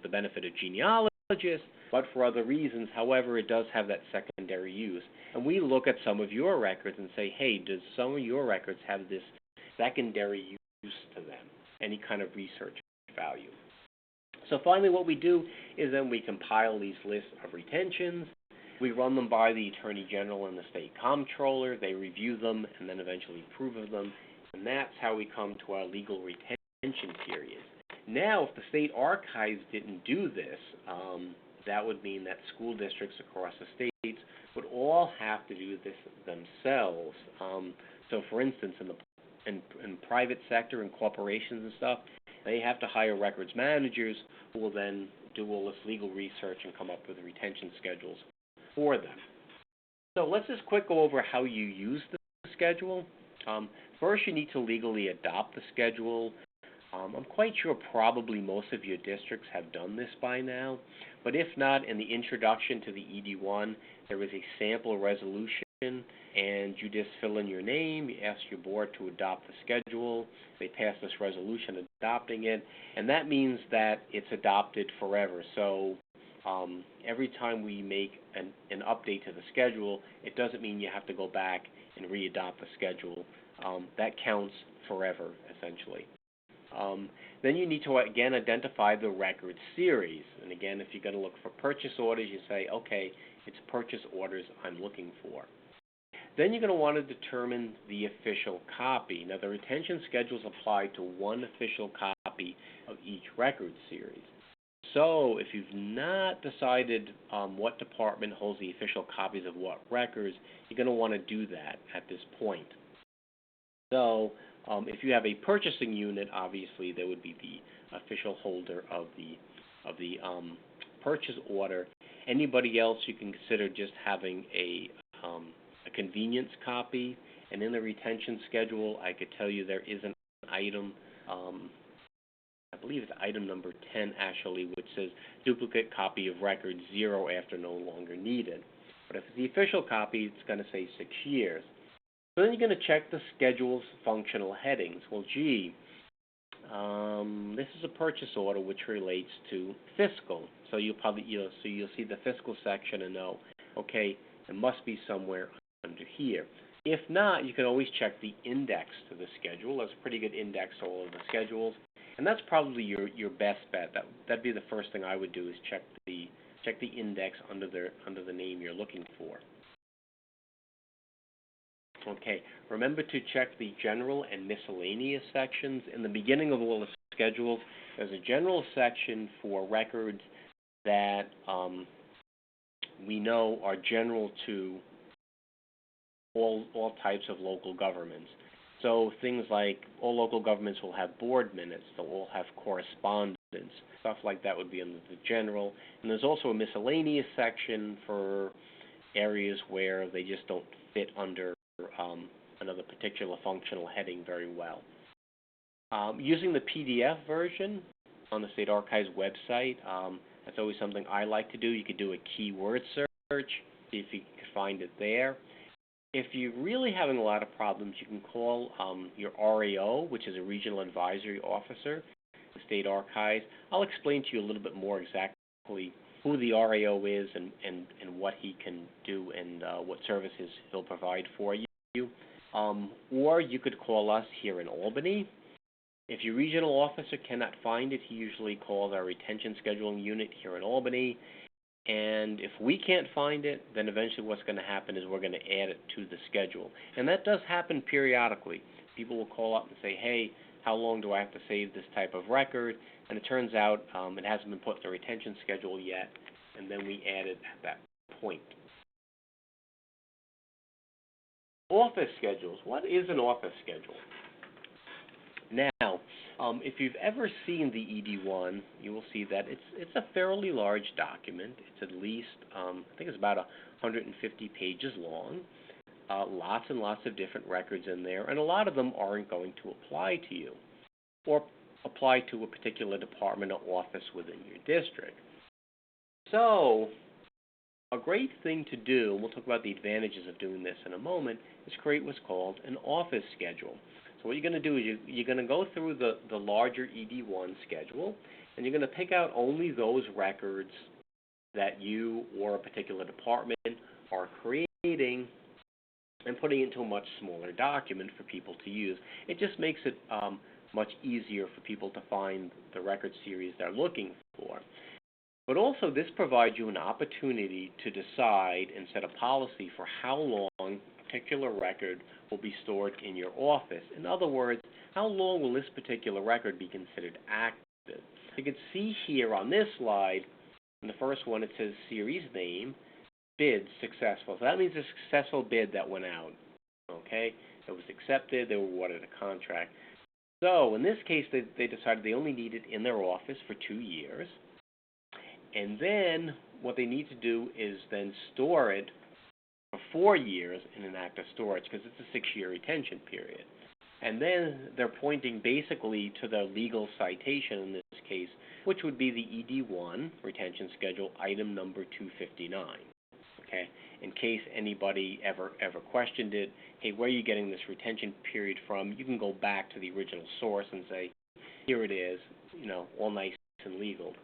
the benefit of genealogists, but for other reasons. However, it does have that secondary use. And we look at some of your records and say, hey, does some of your records have this secondary use to them, any kind of research value? So finally what we do is then we compile these lists of retentions. We run them by the Attorney General and the State Comptroller. They review them and then eventually approve of them. And that's how we come to our legal retention period. Now, if the state archives didn't do this, that would mean that school districts across the states would all have to do this themselves. So, for instance, in private sector and corporations and stuff, they have to hire records managers who will then do all this legal research and come up with retention schedules for them. So let's just quick go over how you use the schedule. First, you need to legally adopt the schedule. I'm quite sure probably most of your districts have done this by now, but if not, in the introduction to the ED1, there is a sample resolution, and you just fill in your name, you ask your board to adopt the schedule, they pass this resolution adopting it, and that means that it's adopted forever. So every time we make an update to the schedule, it doesn't mean you have to go back and re-adopt the schedule. That counts forever, essentially. Then you need to, again, identify the record series. And again, if you're going to look for purchase orders, you say, okay, it's purchase orders I'm looking for. Then you're going to want to determine the official copy. Now, the retention schedules apply to one official copy of each record series. So if you've not decided what department holds the official copies of what records, you're going to want to do that at this point. So if you have a purchasing unit, obviously there would be the official holder of the purchase order. Anybody else, you can consider just having a convenience copy. And in the retention schedule, I could tell you there is an item, I believe it's item number 10 actually, which says duplicate copy of record 0 after no longer needed. But if it's the official copy, it's going to say 6 years. So then you're going to check the schedule's functional headings. Well, gee, this is a purchase order which relates to fiscal. So you'll see the fiscal section and know, okay, it must be somewhere under here. If not, you can always check the index to the schedule. There's a pretty good index to all of the schedules, and that's probably your best bet. That'd be the first thing I would do is check the index under the name you're looking for. Okay, remember to check the general and miscellaneous sections. In the beginning of all the schedules, there's a general section for records that we know are general to all types of local governments. So things like all local governments will have board minutes, they'll all have correspondence, stuff like that would be under the general. And there's also a miscellaneous section for areas where they just don't fit under another particular functional heading very well. Using the PDF version on the State Archives website, that's always something I like to do. You could do a keyword search, see if you can find it there. If you're really having a lot of problems, you can call your RAO, which is a Regional Advisory Officer, the State Archives. I'll explain to you a little bit more exactly who the RAO is and what he can do and what services he'll provide for you. Or you could call us here in Albany. If your regional officer cannot find it, he usually calls our retention scheduling unit here in Albany. And if we can't find it, then eventually what's going to happen is we're going to add it to the schedule. And that does happen periodically. People will call up and say, hey, how long do I have to save this type of record? And it turns out it hasn't been put in the retention schedule yet, and then we add it at that point. Office schedules. What is an office schedule? Now, if you've ever seen the ED1, you will see that it's a fairly large document. It's at least, I think it's about 150 pages long. Lots and lots of different records in there, and a lot of them aren't going to apply to you or apply to a particular department or office within your district. So, a great thing to do, and we'll talk about the advantages of doing this in a moment, is create what's called an office schedule. So what you're going to do is you're going to go through the larger ED1 schedule, and you're going to pick out only those records that you or a particular department are creating and putting into a much smaller document for people to use. It just makes it much easier for people to find the record series they're looking for. But also this provides you an opportunity to decide and set a policy for how long a particular record will be stored in your office. In other words, how long will this particular record be considered active? You can see here on this slide, in the first one it says series name, bid successful. So that means a successful bid that went out. Okay? It was accepted, they were awarded a contract. So in this case, they decided they only need it in their office for 2 years. And then what they need to do is then store it for 4 years in inactive storage because it's a 6-year retention period. And then they're pointing basically to their legal citation in this case, which would be the ED1 retention schedule item number 259. Okay? In case anybody ever questioned it, hey, where are you getting this retention period from? You can go back to the original source and say, here it is, all nice and legal.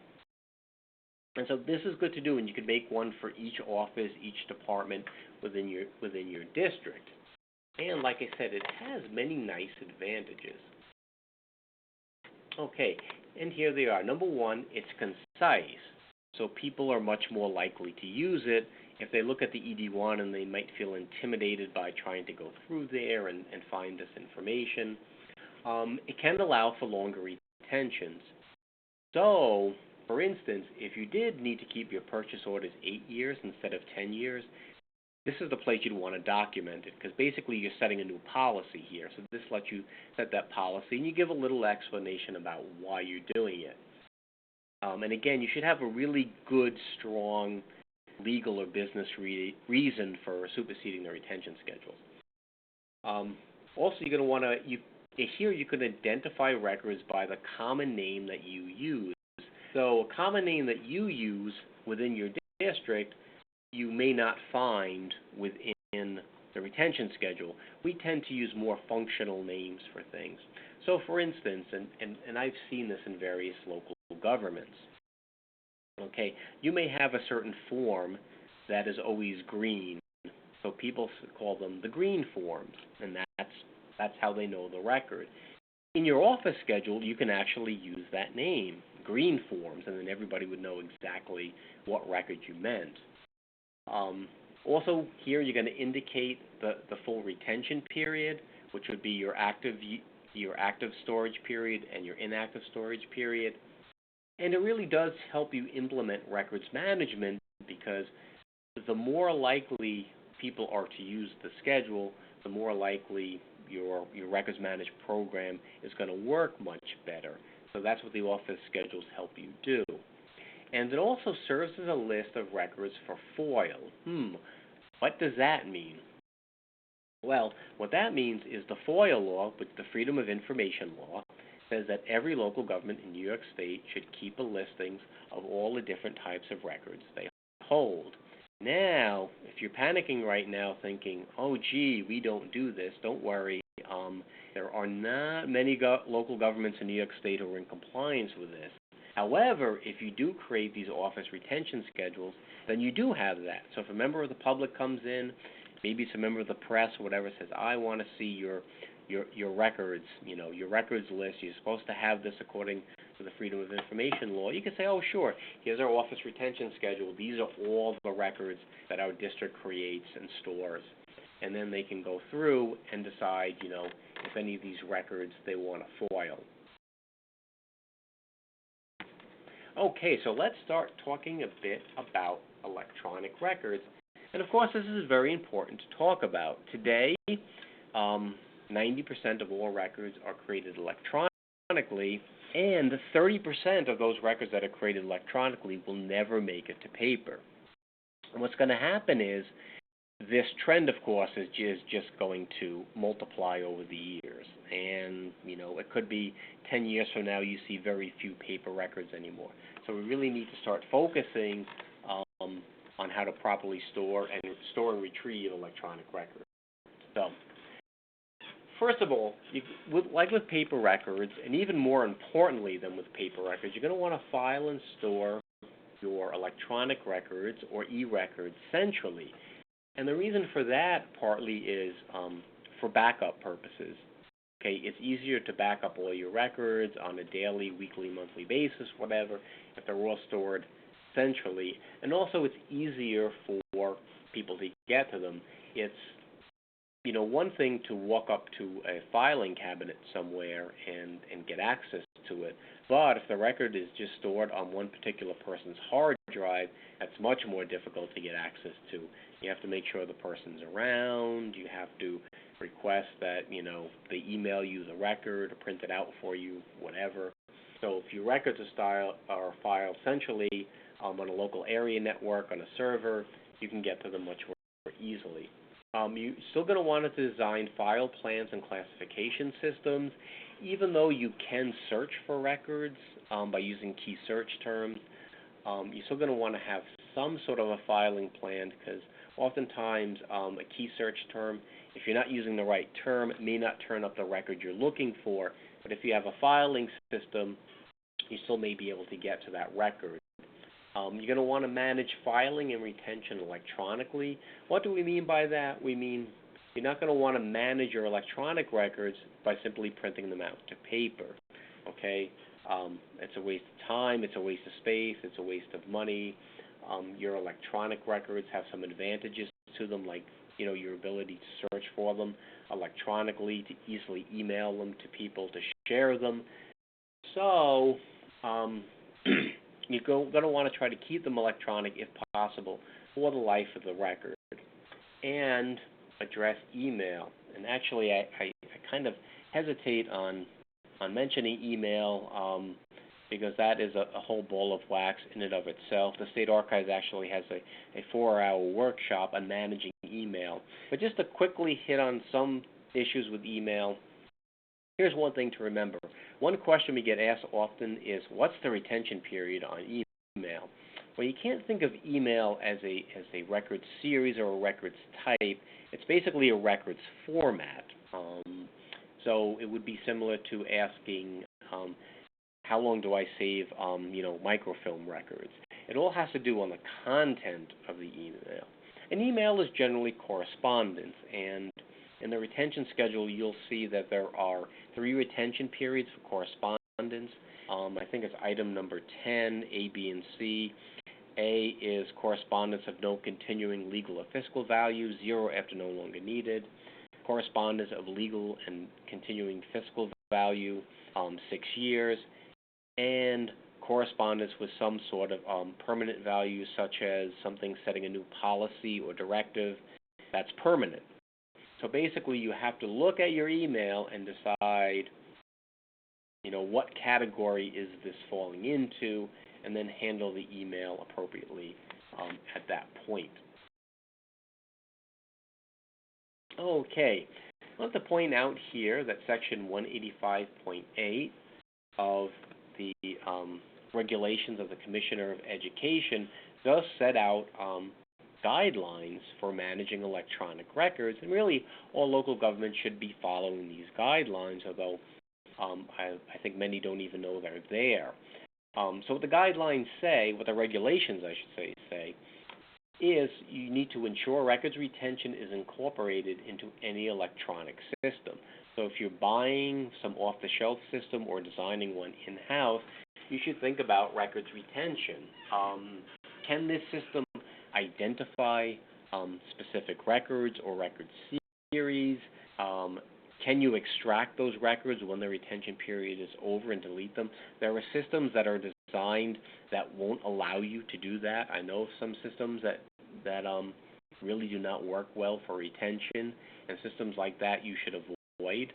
And so this is good to do, and you can make one for each office, each department within your district. And like I said, it has many nice advantages. Okay, and here they are. Number one, it's concise. So people are much more likely to use it. If they look at the ED1 and they might feel intimidated by trying to go through there and find this information, it can allow for longer retentions. So, for instance, if you did need to keep your purchase orders 8 years instead of 10 years, this is the place you'd want to document it because basically you're setting a new policy here. So this lets you set that policy and you give a little explanation about why you're doing it. And again, you should have a really good, strong legal or business reason for superseding the retention schedules. Also, you're going to want to, here you can identify records by the common name that you use. So a common name that you use within your district, you may not find within the retention schedule. We tend to use more functional names for things. So for instance, and I've seen this in various local governments, okay, you may have a certain form that is always green. So people call them the green forms, and that's how they know the record. In your office schedule, you can actually use that name, green forms, and then everybody would know exactly what record you meant. Also, here you're going to indicate the full retention period, which would be your active storage period and your inactive storage period. And it really does help you implement records management, because the more likely people are to use the schedule, the more likely your records management program is going to work much better. So that's what the office schedules help you do. And it also serves as a list of records for FOIL. What does that mean? Well, what that means is the FOIL law, which is the Freedom of Information Law, says that every local government in New York State should keep a listings of all the different types of records they hold. Now, if you're panicking right now thinking, oh, gee, we don't do this, don't worry. There are not many local governments in New York State who are in compliance with this. However, if you do create these office retention schedules, then you do have that. So if a member of the public comes in, maybe it's a member of the press or whatever, says, I want to see your records, your records list. You're supposed to have this according to the Freedom of Information Law. You can say, oh, sure, here's our office retention schedule. These are all the records that our district creates and stores. And then they can go through and decide, if any of these records they want to FOIL. Okay, so let's start talking a bit about electronic records. And of course, this is very important to talk about. Today, 90% of all records are created electronically, and 30% of those records that are created electronically will never make it to paper. And what's going to happen is this trend, of course, is just going to multiply over the years. And, it could be 10 years from now you see very few paper records anymore. So we really need to start focusing on how to properly store and retrieve electronic records. So, first of all, like with paper records, and even more importantly than with paper records, you're going to want to file and store your electronic records or e-records centrally. And the reason for that partly is for backup purposes. Okay, it's easier to back up all your records on a daily, weekly, monthly basis, whatever, if they're all stored centrally. And also it's easier for people to get to them. It's one thing to walk up to a filing cabinet somewhere and get access to it, but if the record is just stored on one particular person's hard drive, that's much more difficult to get access to. You have to make sure the person's around. You have to request that, they email you the record or print it out for you, whatever. So if your records are filed centrally on a local area network, on a server, you can get to them much more easily. You're still going to want to design file plans and classification systems, even though you can search for records by using key search terms. You're still going to want to have some sort of a filing plan, because oftentimes a key search term, if you're not using the right term, it may not turn up the record you're looking for. But if you have a filing system, you still may be able to get to that record. You're going to want to manage filing and retention electronically. What do we mean by that? We mean you're not going to want to manage your electronic records by simply printing them out to paper. Okay? It's a waste of time, it's a waste of space, it's a waste of money. Your electronic records have some advantages to them, like your ability to search for them electronically, to easily email them to people, to share them. So you're going to want to try to keep them electronic if possible for the life of the record, and address email. And actually, I kind of hesitate on mentioning email because that is a whole ball of wax in and of itself. The State Archives actually has a 4-hour workshop on managing email. But just to quickly hit on some issues with email, here's one thing to remember. One question we get asked often is, what's the retention period on email? Well, you can't think of email as a records series or a records type. It's basically a records format. So it would be similar to asking, how long do I save, microfilm records? It all has to do on the content of the email. An email is generally correspondence, and in the retention schedule, you'll see that there are 3 retention periods for correspondence. I think it's item number 10, A, B, and C. A is correspondence of no continuing legal or fiscal value, 0 after no longer needed. Correspondence of legal and continuing fiscal value, 6 years. And correspondence with some sort of permanent value, such as something setting a new policy or directive, that's permanent. So basically, you have to look at your email and decide, what category is this falling into, and then handle the email appropriately at that point. Okay, I want to point out here that Section 185.8 of the regulations of the Commissioner of Education does set out guidelines for managing electronic records, and really all local governments should be following these guidelines, although I think many don't even know they're there. So what the guidelines say, what the regulations I should say, is you need to ensure records retention is incorporated into any electronic system. So if you're buying some off-the-shelf system or designing one in-house, you should think about records retention. Can this system identify specific records or record series? Can you extract those records when the retention period is over and delete them? There are systems that are designed that won't allow you to do that. I know of some systems that really do not work well for retention, and systems like that you should avoid.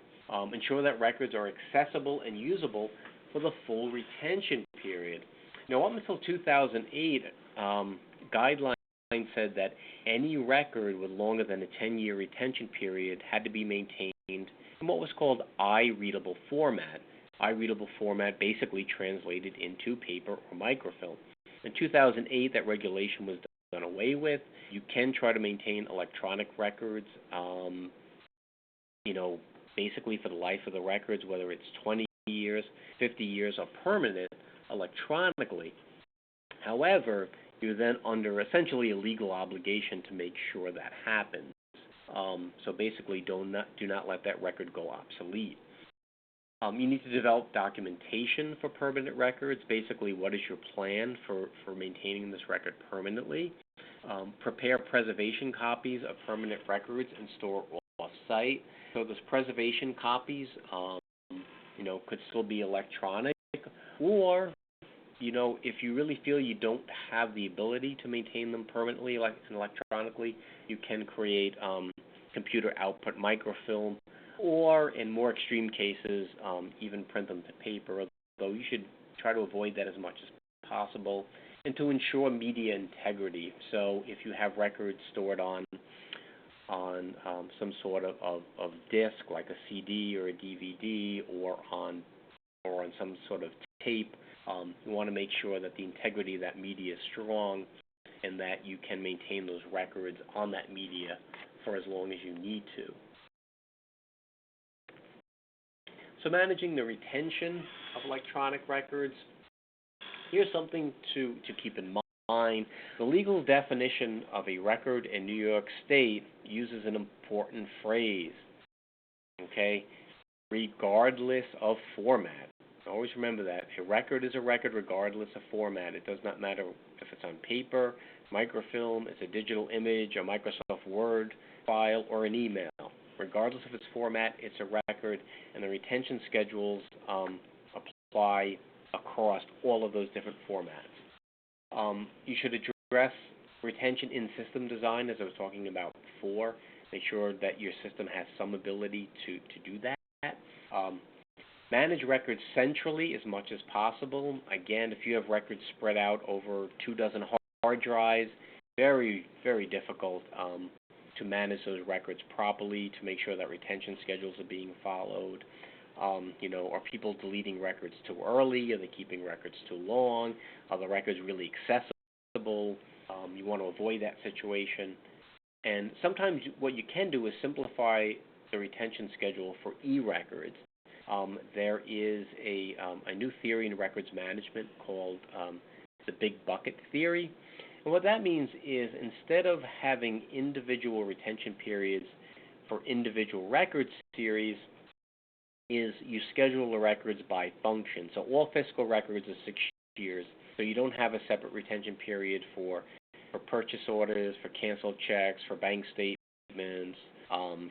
Ensure that records are accessible and usable for the full retention period. Now, up until 2008, guidelines said that any record with longer than a 10-year retention period had to be maintained in what was called eye-readable format. Eye-readable format basically translated into paper or microfilm. In 2008, that regulation was done away with. You can try to maintain electronic records, basically for the life of the records, whether it's 20 years, 50 years, or permanent electronically. However, you're then under essentially a legal obligation to make sure that happens. So basically, do not let that record go obsolete. You need to develop documentation for permanent records. Basically, what is your plan for maintaining this record permanently? Prepare preservation copies of permanent records and store off-site. So those preservation copies, could still be electronic, or if you really feel you don't have the ability to maintain them permanently electronically, you can create computer output microfilm, or in more extreme cases, even print them to paper, though you should try to avoid that as much as possible, and to ensure media integrity. So if you have records stored on some sort of disc, like a CD or a DVD, or on some sort of tape, you want to make sure that the integrity of that media is strong and that you can maintain those records on that media for as long as you need to. So managing the retention of electronic records, here's something to keep in mind. The legal definition of a record in New York State uses an important phrase, regardless of format. Always remember that. A record is a record regardless of format. It does not matter if it's on paper, microfilm, it's a digital image, a Microsoft Word file, or an email. Regardless of its format, it's a record, and the retention schedules apply across all of those different formats. You should address retention in system design, as I was talking about before. Make sure that your system has some ability to do that. Manage records centrally as much as possible. Again, if you have records spread out over 24 hard drives, very, very difficult to manage those records properly, to make sure that retention schedules are being followed. Are people deleting records too early? Are they keeping records too long? Are the records really accessible? You want to avoid that situation. And sometimes what you can do is simplify the retention schedule for e-records. There is a new theory in records management called the big bucket theory. And what that means is instead of having individual retention periods for individual record series, is you schedule the records by function. So all fiscal records are 6 years. So you don't have a separate retention period for purchase orders, for canceled checks, for bank statements,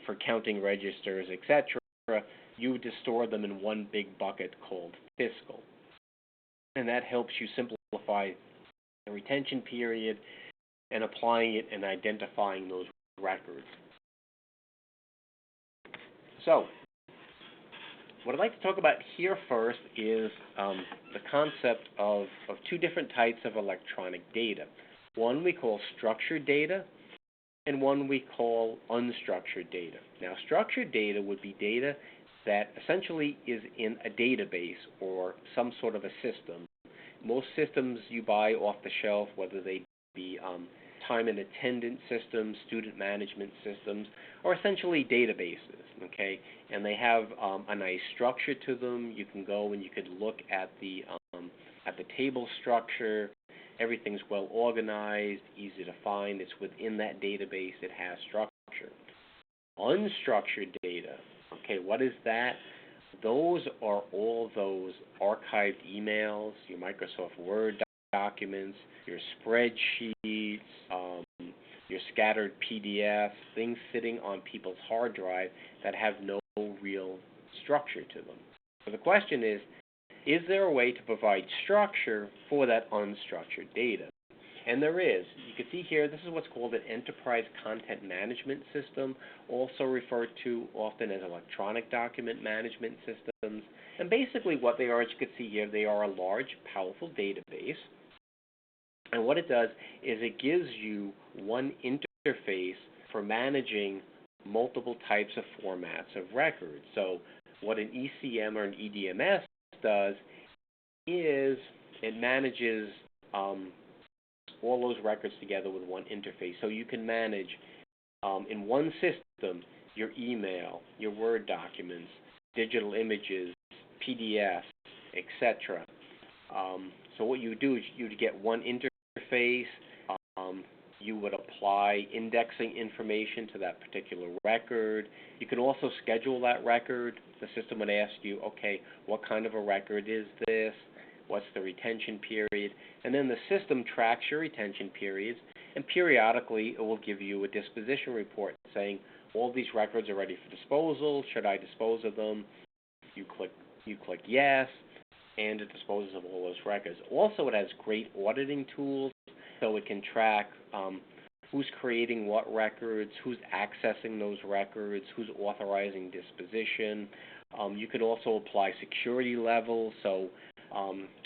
for counting registers, etc. You would just store them in one big bucket called fiscal. And that helps you simplify the retention period and applying it and identifying those records. So, what I'd like to talk about here first is the concept of two different types of electronic data. One we call structured data, and one we call unstructured data. Now, structured data would be data that essentially is in a database or some sort of a system. Most systems you buy off the shelf, whether they be time and attendance systems, student management systems, are essentially databases, okay? And they have a nice structure to them. You can go and you could look at the table structure. Everything's well organized, easy to find. It's within that database. It has structure. Unstructured data, okay, what is that? Those are all those archived emails, your Microsoft Word documents, your spreadsheets, your scattered PDFs, things sitting on people's hard drive that have no real structure to them. So the question is there a way to provide structure for that unstructured data? And there is. You can see here, this is what's called an enterprise content management system, also referred to often as electronic document management systems. And basically what they are, as you can see here, they are a large, powerful database. And what it does is it gives you one interface for managing multiple types of formats of records. So what an ECM or an EDMS does is it manages all those records together with one interface. So you can manage in one system your email, your Word documents, digital images, PDFs, etc. So what you would do is you would get one interface. You would apply indexing information to that particular record. You can also schedule that record. The system would ask you, okay, what kind of a record is this? What's the retention period? And then the system tracks your retention periods, and periodically it will give you a disposition report saying, all these records are ready for disposal. Should I dispose of them? You click yes, and it disposes of all those records. Also, it has great auditing tools, so it can track who's creating what records, who's accessing those records, who's authorizing disposition. You can also apply security levels, so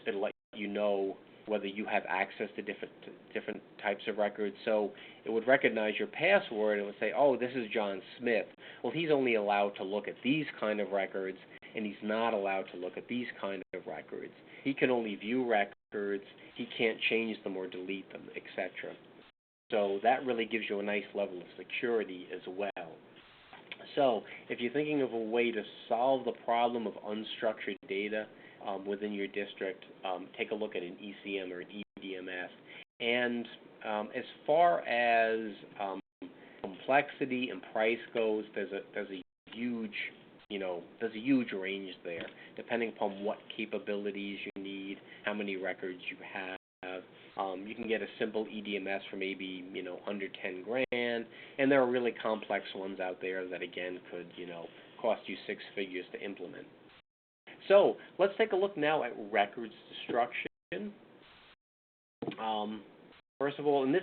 it'll let you know whether you have access to different types of records. So it would recognize your password and it would say, oh, this is John Smith. Well, he's only allowed to look at these kind of records, and he's not allowed to look at these kind of records. He can only view records. He can't change them or delete them, etc. So that really gives you a nice level of security as well. So if you're thinking of a way to solve the problem of unstructured data within your district, take a look at an ECM or an EDMS. And as far as complexity and price goes, there's a huge range there, depending upon what capabilities you need, how many records you have. You can get a simple EDMS for maybe under 10 grand, and there are really complex ones out there that again could cost you 6 figures to implement. So let's take a look now at records destruction. First of all, and this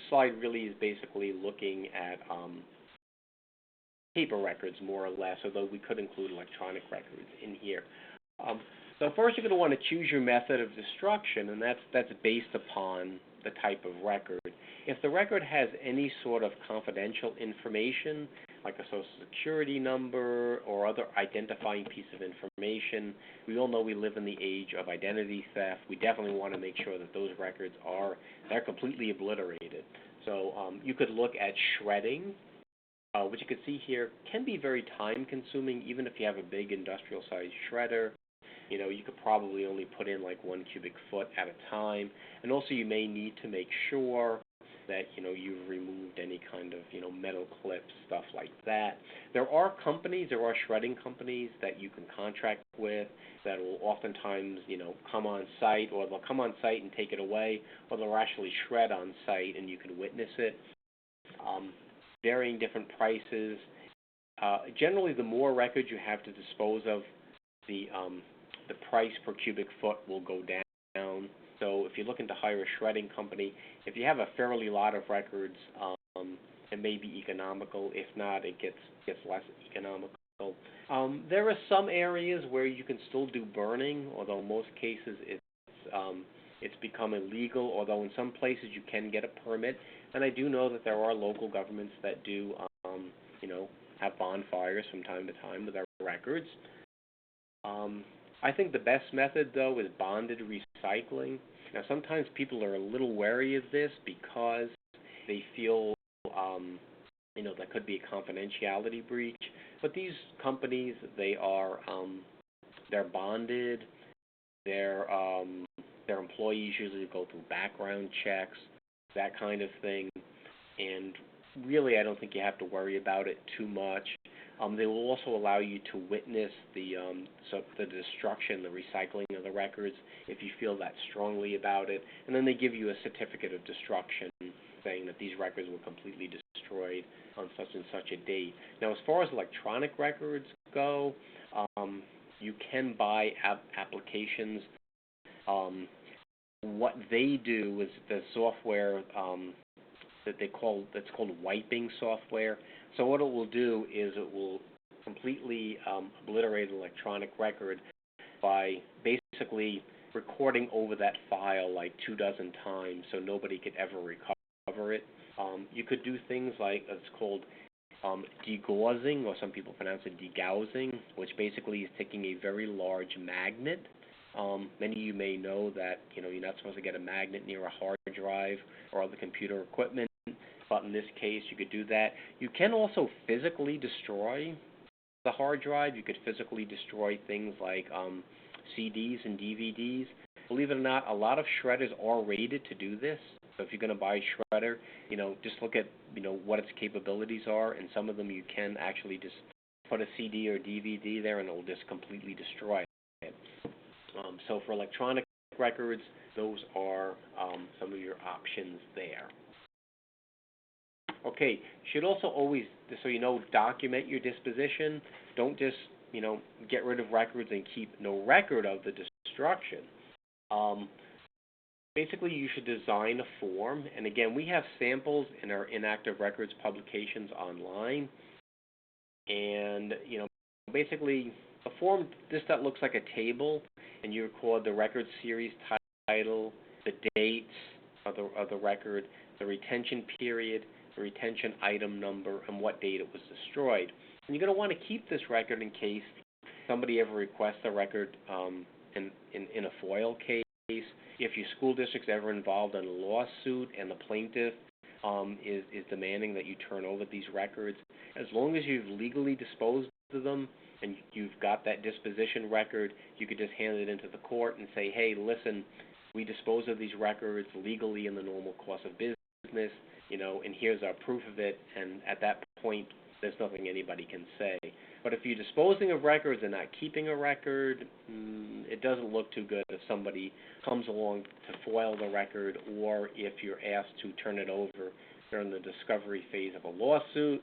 slide really is basically looking at paper records, more or less, although we could include electronic records in here. So first you're going to want to choose your method of destruction, and that's based upon the type of record. If the record has any sort of confidential information, like a social security number or other identifying piece of information, we all know we live in the age of identity theft. We definitely want to make sure that those records they're completely obliterated. So you could look at shredding, which you can see here can be very time consuming, even if you have a big industrial sized shredder. You could probably only put in like 1 cubic foot at a time. And also you may need to make sure that, you've removed any kind of, metal clips, stuff like that. There are shredding companies that you can contract with that will oftentimes, come on site, or they'll come on site and take it away, or they'll actually shred on site and you can witness it. Varying different prices. Generally, the more records you have to dispose of, the price per cubic foot will go down. So if you're looking to hire a shredding company, if you have a fairly lot of records, it may be economical. If not, it gets less economical. There are some areas where you can still do burning, although in most cases it's become illegal, although in some places you can get a permit. And I do know that there are local governments that do, have bonfires from time to time with their records. I think the best method, though, is bonded recycling. Now, sometimes people are a little wary of this because they feel, there could be a confidentiality breach. But these companies, they're bonded. Their employees usually go through background checks, that kind of thing. And really, I don't think you have to worry about it too much. They will also allow you to witness the destruction, the recycling of the records, if you feel that strongly about it. And then they give you a certificate of destruction saying that these records were completely destroyed on such and such a date. Now, as far as electronic records go, you can buy applications. What they do is the software that's called wiping software. So what it will do is it will completely obliterate an electronic record by basically recording over that file like 24 times so nobody could ever recover it. You could do things like, it's called degaussing, or some people pronounce it degaussing, which basically is taking a very large magnet. Many of you may know that you're not supposed to get a magnet near a hard drive or other computer equipment, but in this case you could do that. You can also physically destroy the hard drive. You could physically destroy things like CDs and DVDs. Believe it or not, a lot of shredders are rated to do this. So if you're going to buy a shredder, just look at what its capabilities are, and some of them you can actually just put a CD or DVD there and it will just completely destroy it. So for electronic records, those are some of your options there. Okay, should also always, so document your disposition. Don't just, get rid of records and keep no record of the destruction. Basically, you should design a form, and again, we have samples in our Inactive Records publications online. And, basically, a form that looks like a table, and you record the record series title, the dates of the record, the retention period, the retention item number, and what date it was destroyed. And you're going to want to keep this record in case somebody ever requests a record in a FOIL case. If your school district's ever involved in a lawsuit and the plaintiff is demanding that you turn over these records, as long as you've legally disposed of them and you've got that disposition record, you could just hand it into the court and say, hey, listen, we dispose of these records legally in the normal course of business, and here's our proof of it, and at that point, there's nothing anybody can say. But if you're disposing of records and not keeping a record, it doesn't look too good if somebody comes along to foil the record, or if you're asked to turn it over during the discovery phase of a lawsuit.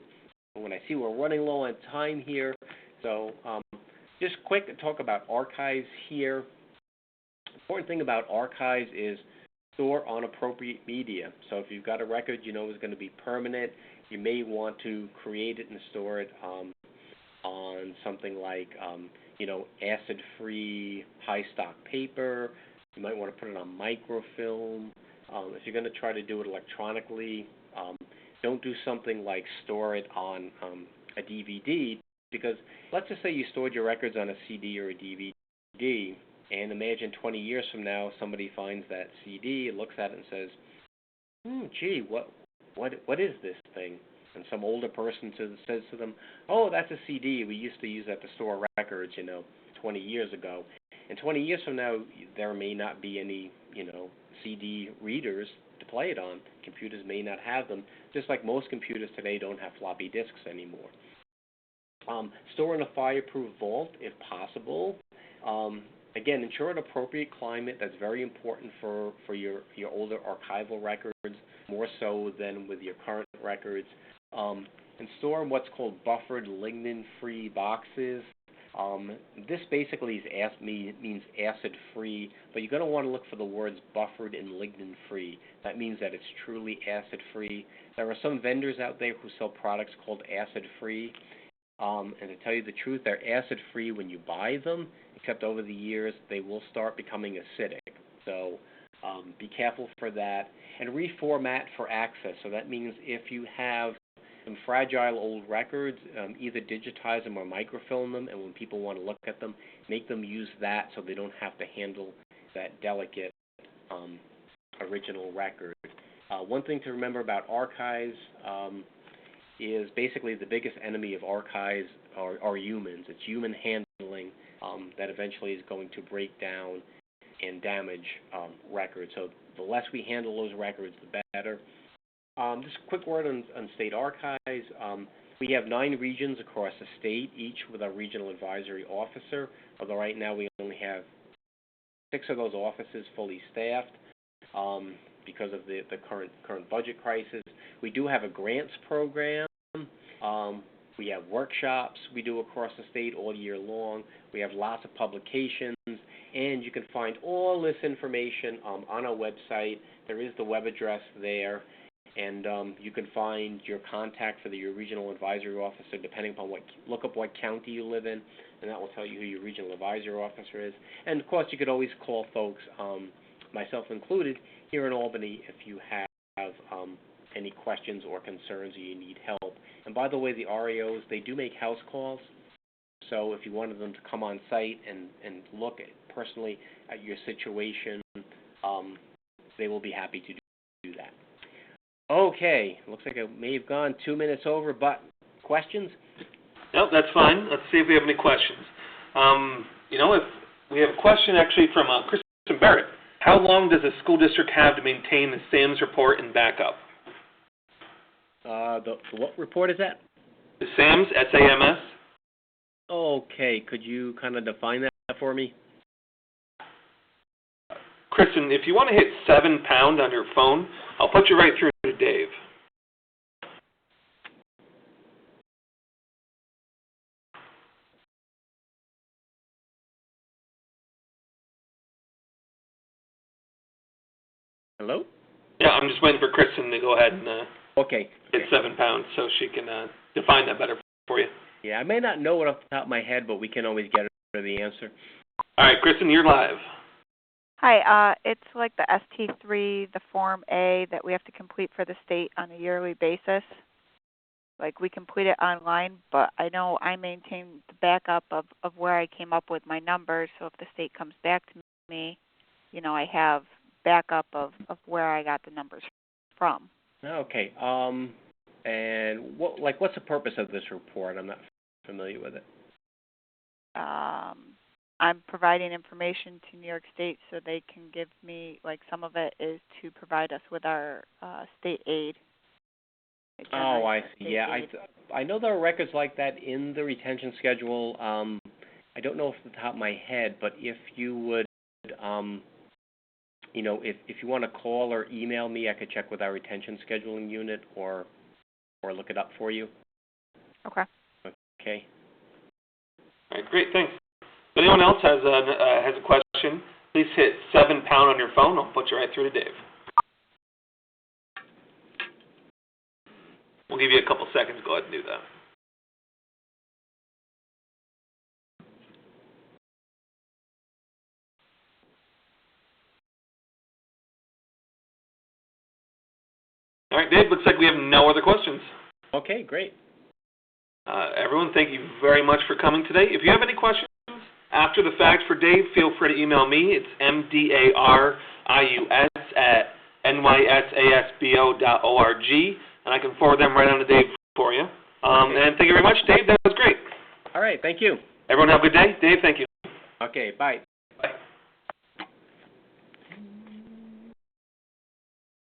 When I see we're running low on time here, so just quick to talk about archives here. The important thing about archives is store on appropriate media. So if you've got a record is going to be permanent, you may want to create it and store it on something like, acid-free high stock paper. You might want to put it on microfilm. If you're going to try to do it electronically, don't do something like store it on a DVD, because let's just say you stored your records on a CD or a DVD, and imagine 20 years from now somebody finds that CD, looks at it and says, gee, what is this thing? And some older person says to them, oh, that's a CD. We used to use that to store records, 20 years ago. And 20 years from now, there may not be any, CD readers to play it on. Computers may not have them, just like most computers today don't have floppy disks anymore. Store in a fireproof vault if possible. Again, ensure an appropriate climate. That's very important for your older archival records, more so than with your current records. And store in what's called buffered lignin-free boxes. This basically means acid-free, but you're going to want to look for the words buffered and lignin-free. That means that it's truly acid-free. There are some vendors out there who sell products called acid-free, and to tell you the truth, they're acid-free when you buy them, except over the years they will start becoming acidic. So be careful for that. And reformat for access. So that means if you have some fragile old records, either digitize them or microfilm them, and when people want to look at them, make them use that so they don't have to handle that delicate original record. One thing to remember about archives is basically the biggest enemy of archives are humans. It's human handling that eventually is going to break down and damage records. So the less we handle those records, the better. Just a quick word on state archives. We have 9 regions across the state, each with a regional advisory officer, although right now we only have 6 of those offices fully staffed because of the current budget crisis. We do have a grants program. We have workshops we do across the state all year long. We have lots of publications, and you can find all this information on our website. There is the web address there. And you can find your contact for your regional advisory officer depending upon look up what county you live in, and that will tell you who your regional advisory officer is. And, of course, you could always call folks, myself included, here in Albany if you have any questions or concerns or you need help. And, by the way, the RAOs, they do make house calls. So if you wanted them to come on site and look personally at your situation, they will be happy to do that. Okay, looks like I may have gone 2 minutes over, but questions? No, that's fine. Let's see if we have any questions. If we have a question actually from Kristen Barrett. How long does a school district have to maintain the SAMS report and backup? The what report is that? The SAMS, S-A-M-S. Okay, could you kind of define that for me? Kristen, if you want to hit 7 pound on your phone, I'll put you right through to Dave. Hello? Yeah, I'm just waiting for Kristen to go ahead and hit 7 pounds so she can define that better for you. Yeah, I may not know it off the top of my head, but we can always get her the answer. All right, Kristen, you're live. Hi, it's like the ST3, the Form A that we have to complete for the state on a yearly basis. Like we complete it online, but I know I maintain the backup of where I came up with my numbers, so if the state comes back to me, I have backup of where I got the numbers from. Okay, and what's the purpose of this report? I'm not familiar with it. I'm providing information to New York State so they can give me, some of it is to provide us with our state aid. Oh, I see. Yeah, I know there are records like that in the retention schedule. I don't know off the top of my head, but if you would, if you want to call or email me, I could check with our retention scheduling unit or look it up for you. Okay. Okay. All right, great, thanks. If anyone else has a question, please hit 7 pound on your phone. I'll put you right through to Dave. We'll give you a couple seconds to go ahead and do that. All right, Dave, looks like we have no other questions. Okay, great. Everyone, thank you very much for coming today. If you have any questions after the fact for Dave, feel free to email me. It's mdarius@nysasbo.org, and I can forward them right on to Dave for you. And thank you very much, Dave. That was great. All right, thank you. Everyone have a good day. Dave, thank you. Okay, bye.